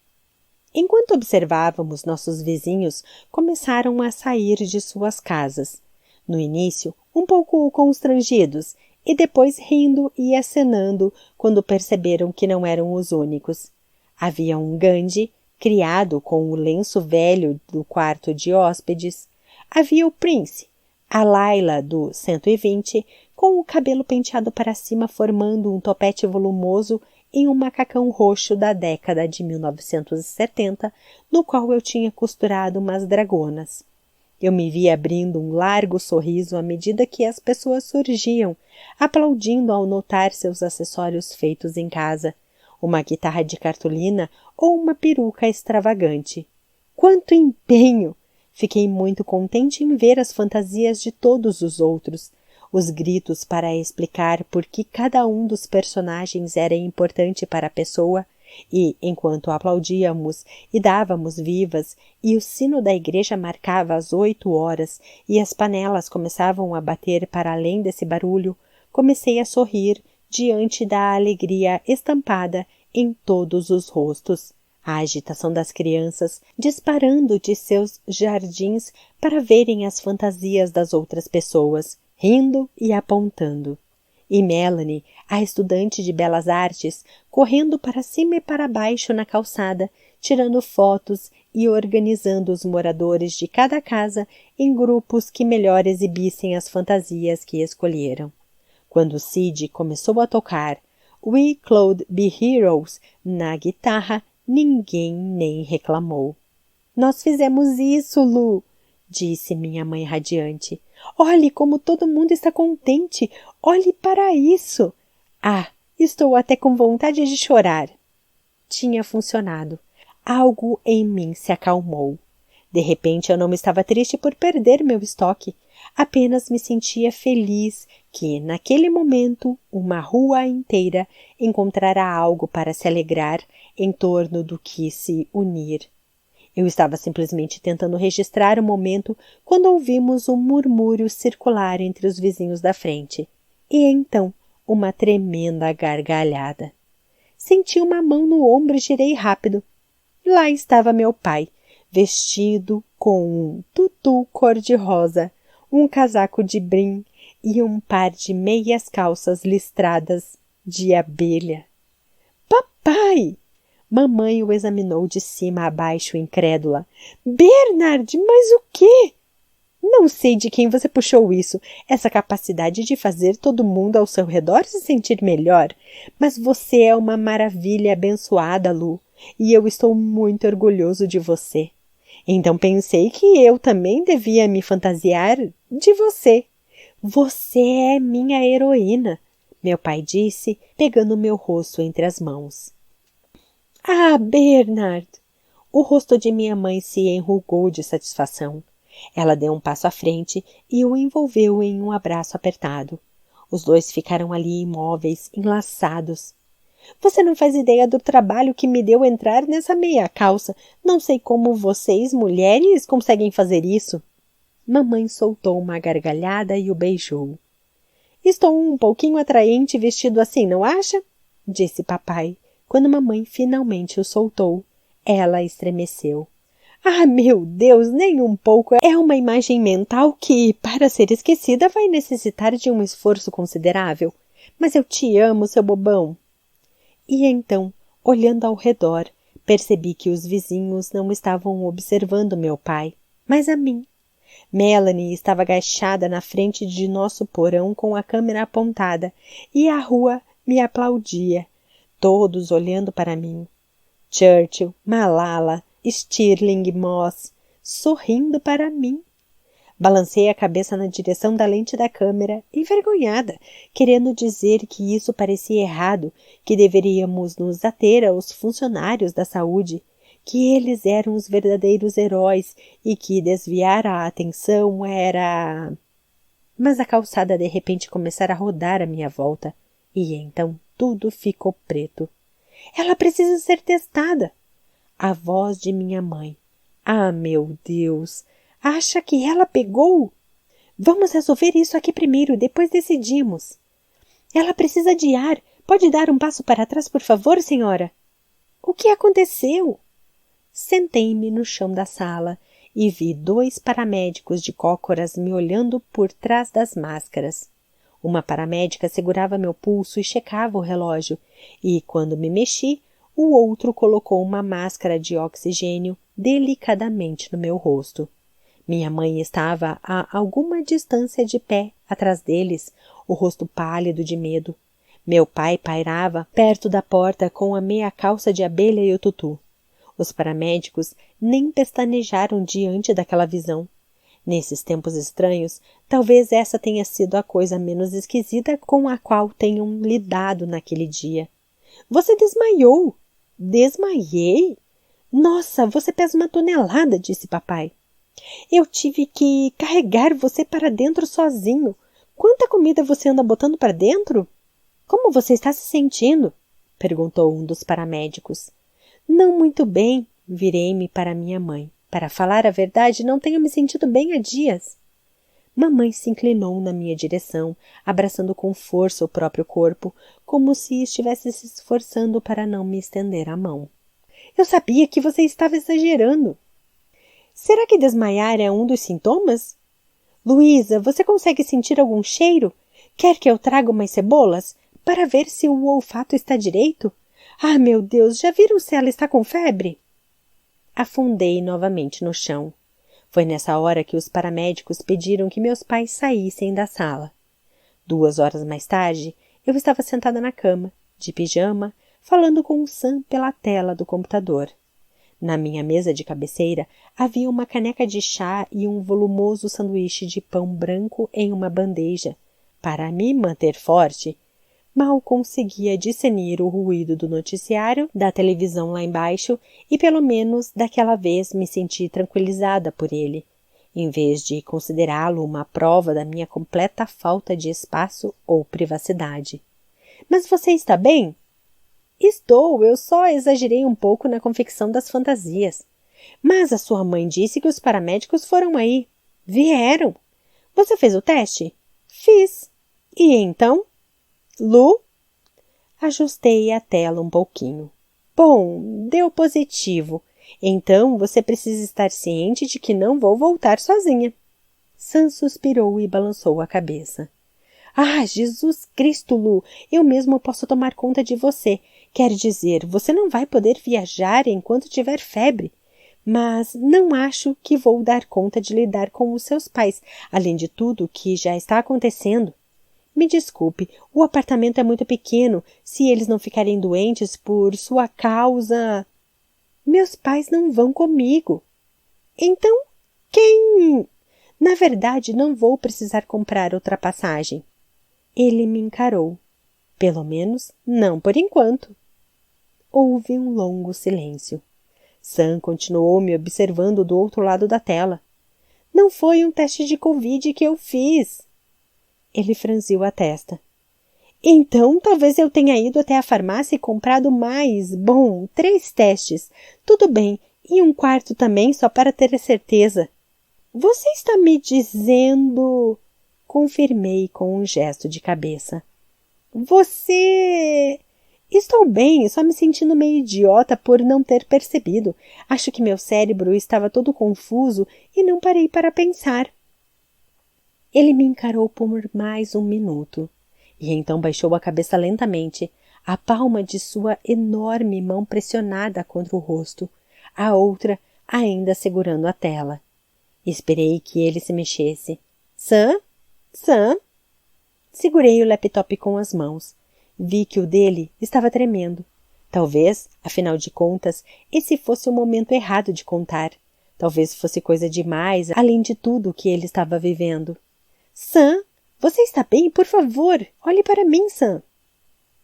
Enquanto observávamos, nossos vizinhos começaram a sair de suas casas. No início, um pouco constrangidos, e depois rindo e acenando quando perceberam que não eram os únicos. Havia um Gandhi, criado com o lenço velho do quarto de hóspedes. Havia o Prince, a Laila do 120, com o cabelo penteado para cima formando um topete volumoso e um macacão roxo da década de 1970, no qual eu tinha costurado umas dragonas. Eu me vi abrindo um largo sorriso à medida que as pessoas surgiam, aplaudindo ao notar seus acessórios feitos em casa, uma guitarra de cartolina ou uma peruca extravagante. Quanto empenho! Fiquei muito contente em ver as fantasias de todos os outros, os gritos para explicar por que cada um dos personagens era importante para a pessoa, e, enquanto aplaudíamos e dávamos vivas, e o sino da igreja marcava as 8 horas, e as panelas começavam a bater para além desse barulho, comecei a sorrir diante da alegria estampada em todos os rostos. A agitação das crianças disparando de seus jardins para verem as fantasias das outras pessoas, rindo e apontando. E Melanie, a estudante de belas artes, correndo para cima e para baixo na calçada, tirando fotos e organizando os moradores de cada casa em grupos que melhor exibissem as fantasias que escolheram. Quando Sid começou a tocar We Could Be Heroes na guitarra, ninguém nem reclamou. — Nós fizemos isso, Lu! Disse minha mãe radiante. — Olhe como todo mundo está contente! Olhe para isso! Ah, estou até com vontade de chorar. Tinha funcionado. Algo em mim se acalmou. De repente eu não estava triste por perder meu estoque. Apenas me sentia feliz que, naquele momento, uma rua inteira encontrara algo para se alegrar em torno do que se unir. Eu estava simplesmente tentando registrar o momento quando ouvimos um murmúrio circular entre os vizinhos da frente. E então, uma tremenda gargalhada. Senti uma mão no ombro e girei rápido. Lá estava meu pai, vestido com um tutu cor-de-rosa, um casaco de brim e um par de meias calças listradas de abelha. Papai! Mamãe o examinou de cima a baixo, incrédula. Bernard, mas o quê? Não sei de quem você puxou isso, essa capacidade de fazer todo mundo ao seu redor se sentir melhor. Mas você é uma maravilha abençoada, Lu, e eu estou muito orgulhoso de você. Então pensei que eu também devia me fantasiar de você. Você é minha heroína, meu pai disse, pegando meu rosto entre as mãos. Ah, Bernard! O rosto de minha mãe se enrugou de satisfação. Ela deu um passo à frente e o envolveu em um abraço apertado. Os dois ficaram ali imóveis, enlaçados. Você não faz ideia do trabalho que me deu entrar nessa meia calça. Não sei como vocês, mulheres, conseguem fazer isso. Mamãe soltou uma gargalhada e o beijou. Estou um pouquinho atraente vestido assim, não acha? Disse papai, quando mamãe finalmente o soltou. Ela estremeceu. Ah, meu Deus, nem um pouco. É uma imagem mental que, para ser esquecida, vai necessitar de um esforço considerável. Mas eu te amo, seu bobão. E então, olhando ao redor, percebi que os vizinhos não estavam observando meu pai, mas a mim. Melanie estava agachada na frente de nosso porão com a câmera apontada e a rua me aplaudia, todos olhando para mim. Churchill, Malala, Stirling Moss, sorrindo para mim. Balancei a cabeça na direção da lente da câmera, envergonhada, querendo dizer que isso parecia errado, que deveríamos nos ater aos funcionários da saúde, que eles eram os verdadeiros heróis e que desviar a atenção era... Mas a calçada de repente começara a rodar à minha volta, e então tudo ficou preto. Ela precisa ser testada. A voz de minha mãe. Ah, meu Deus! Acha que ela pegou? Vamos resolver isso aqui primeiro, depois decidimos. Ela precisa de ar. Pode dar um passo para trás, por favor, senhora? O que aconteceu? Sentei-me no chão da sala e vi 2 paramédicos de cócoras me olhando por trás das máscaras. Uma paramédica segurava meu pulso e checava o relógio, e, quando me mexi, o outro colocou uma máscara de oxigênio delicadamente no meu rosto. Minha mãe estava a alguma distância de pé, atrás deles, o rosto pálido de medo. Meu pai pairava perto da porta com a meia calça de abelha e o tutu. Os paramédicos nem pestanejaram diante daquela visão. Nesses tempos estranhos, talvez essa tenha sido a coisa menos esquisita com a qual tenham lidado naquele dia. Você desmaiou! Desmaiei? Nossa, você pesa 1 tonelada, disse papai. Eu tive que carregar você para dentro sozinho. Quanta comida você anda botando para dentro? Como você está se sentindo? Perguntou um dos paramédicos. Não muito bem, virei-me para minha mãe. Para falar a verdade, não tenho me sentido bem há dias. Mamãe se inclinou na minha direção, abraçando com força o próprio corpo, como se estivesse se esforçando para não me estender a mão. Eu sabia que você estava exagerando. Será que desmaiar é um dos sintomas? Luísa, você consegue sentir algum cheiro? Quer que eu traga umas cebolas? Para ver se o olfato está direito? Ah, meu Deus, já viram se ela está com febre? Afundei novamente no chão. Foi nessa hora que os paramédicos pediram que meus pais saíssem da sala. 2 horas mais tarde, eu estava sentada na cama, de pijama, falando com o Sam pela tela do computador. Na minha mesa de cabeceira havia uma caneca de chá e um volumoso sanduíche de pão branco em uma bandeja. Para me manter forte, mal conseguia discernir o ruído do noticiário, da televisão lá embaixo, e pelo menos daquela vez me senti tranquilizada por ele. em vez de considerá-lo uma prova da minha completa falta de espaço ou privacidade. Mas você está bem? Estou, eu só exagerei um pouco na confecção das fantasias. Mas a sua mãe disse que os paramédicos foram aí. Vieram. Você fez o teste? Fiz. E então? Lu? Ajustei a tela um pouquinho. Bom, deu positivo. Então você precisa estar ciente de que não vou voltar sozinha. Sam suspirou e balançou a cabeça. Ah, Jesus Cristo, Lu, eu mesmo posso tomar conta de você. Quer dizer, você não vai poder viajar enquanto tiver febre. Mas não acho que vou dar conta de lidar com os seus pais, além de tudo que já está acontecendo. Me desculpe, o apartamento é muito pequeno. Se eles não ficarem doentes por sua causa... Meus pais não vão comigo. Então, quem... Na verdade, não vou precisar comprar outra passagem. Ele me encarou. Pelo menos, não por enquanto. Houve um longo silêncio. Sam continuou me observando do outro lado da tela. Não foi um teste de Covid que eu fiz. Ele franziu a testa. Então, talvez eu tenha ido até a farmácia e comprado mais, 3 testes. Tudo bem, e um quarto também, só para ter certeza. Você está me dizendo... Confirmei com um gesto de cabeça. Você... Estou bem, só me sentindo meio idiota por não ter percebido. Acho que meu cérebro estava todo confuso e não parei para pensar. Ele me encarou por mais um minuto. E então baixou a cabeça lentamente, a palma de sua enorme mão pressionada contra o rosto, a outra ainda segurando a tela. Esperei que ele se mexesse. Sam? Sam? Segurei o laptop com as mãos. Vi que o dele estava tremendo. Talvez, afinal de contas, esse fosse o momento errado de contar. Talvez fosse coisa demais, além de tudo o que ele estava vivendo. Sam, você está bem? Por favor, olhe para mim, Sam.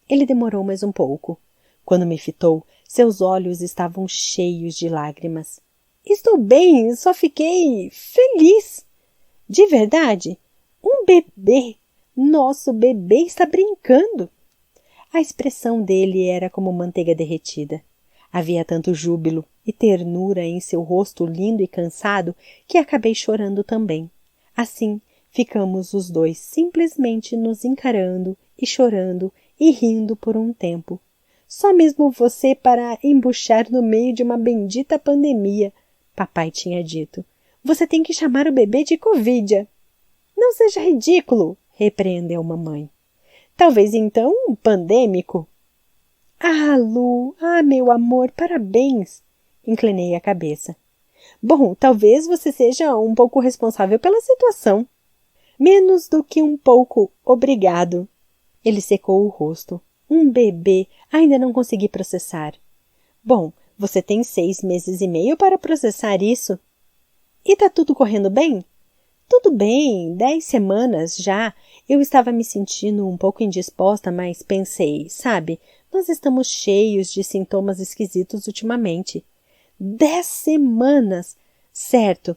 Ele demorou mais um pouco. Quando me fitou, seus olhos estavam cheios de lágrimas. Estou bem, só fiquei feliz. De verdade? Um bebê! Nosso bebê está brincando! A expressão dele era como manteiga derretida. Havia tanto júbilo e ternura em seu rosto lindo e cansado que acabei chorando também. Assim, ficamos os dois simplesmente nos encarando e chorando e rindo por um tempo. Só mesmo você para embuchar no meio de uma bendita pandemia, papai tinha dito. Você tem que chamar o bebê de Covid. Não seja ridículo, repreendeu mamãe. Talvez então um pandêmico. Ah, Lu, meu amor, parabéns. Inclinei a cabeça. Bom, talvez você seja um pouco responsável pela situação. Menos do que um pouco, obrigado. Ele secou o rosto. Um bebê, ainda não consegui processar. Bom, você tem 6 meses e meio para processar isso. E tá tudo correndo bem? Tudo bem, 10 semanas já. Eu estava me sentindo um pouco indisposta, mas pensei, sabe, nós estamos cheios de sintomas esquisitos ultimamente. 10 semanas! Certo.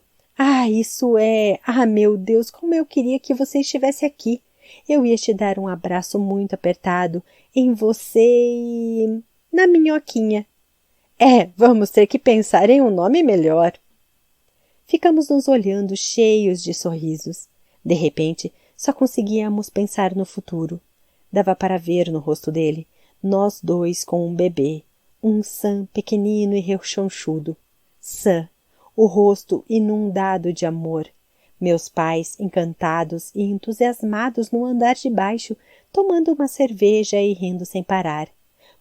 Isso é... meu Deus, como eu queria que você estivesse aqui. Eu ia te dar um abraço muito apertado em você e... na minhoquinha. Vamos ter que pensar em um nome melhor. Ficamos nos olhando cheios de sorrisos. De repente, só conseguíamos pensar no futuro. Dava para ver no rosto dele, nós dois com um bebê, um Sam pequenino e rechonchudo. Sam, o rosto inundado de amor. Meus pais encantados e entusiasmados no andar de baixo, tomando uma cerveja e rindo sem parar,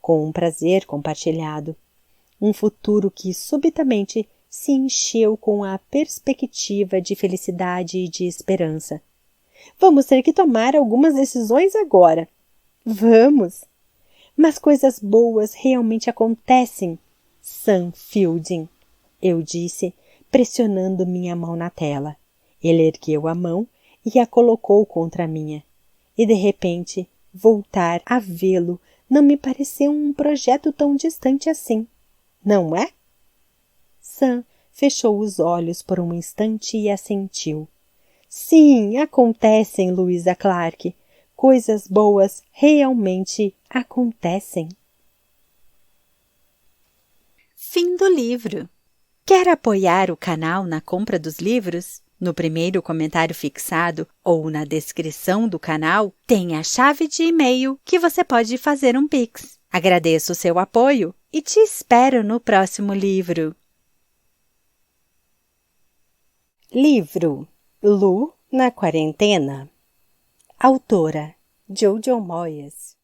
com um prazer compartilhado. Um futuro que subitamente se encheu com a perspectiva de felicidade e de esperança. Vamos ter que tomar algumas decisões agora. Vamos! Mas coisas boas realmente acontecem, Sam Fielding, eu disse, pressionando minha mão na tela. Ele ergueu a mão e a colocou contra a minha. E de repente, voltar a vê-lo não me pareceu um projeto tão distante assim. Não é? Sam fechou os olhos por um instante e assentiu. Sim, acontecem, Louisa Clark. Coisas boas realmente acontecem. Fim do livro. Quer apoiar o canal na compra dos livros? No primeiro comentário fixado ou na descrição do canal tem a chave de e-mail que você pode fazer um Pix. Agradeço o seu apoio e te espero no próximo livro. Livro Lu na quarentena. Autora Jojo Moyes.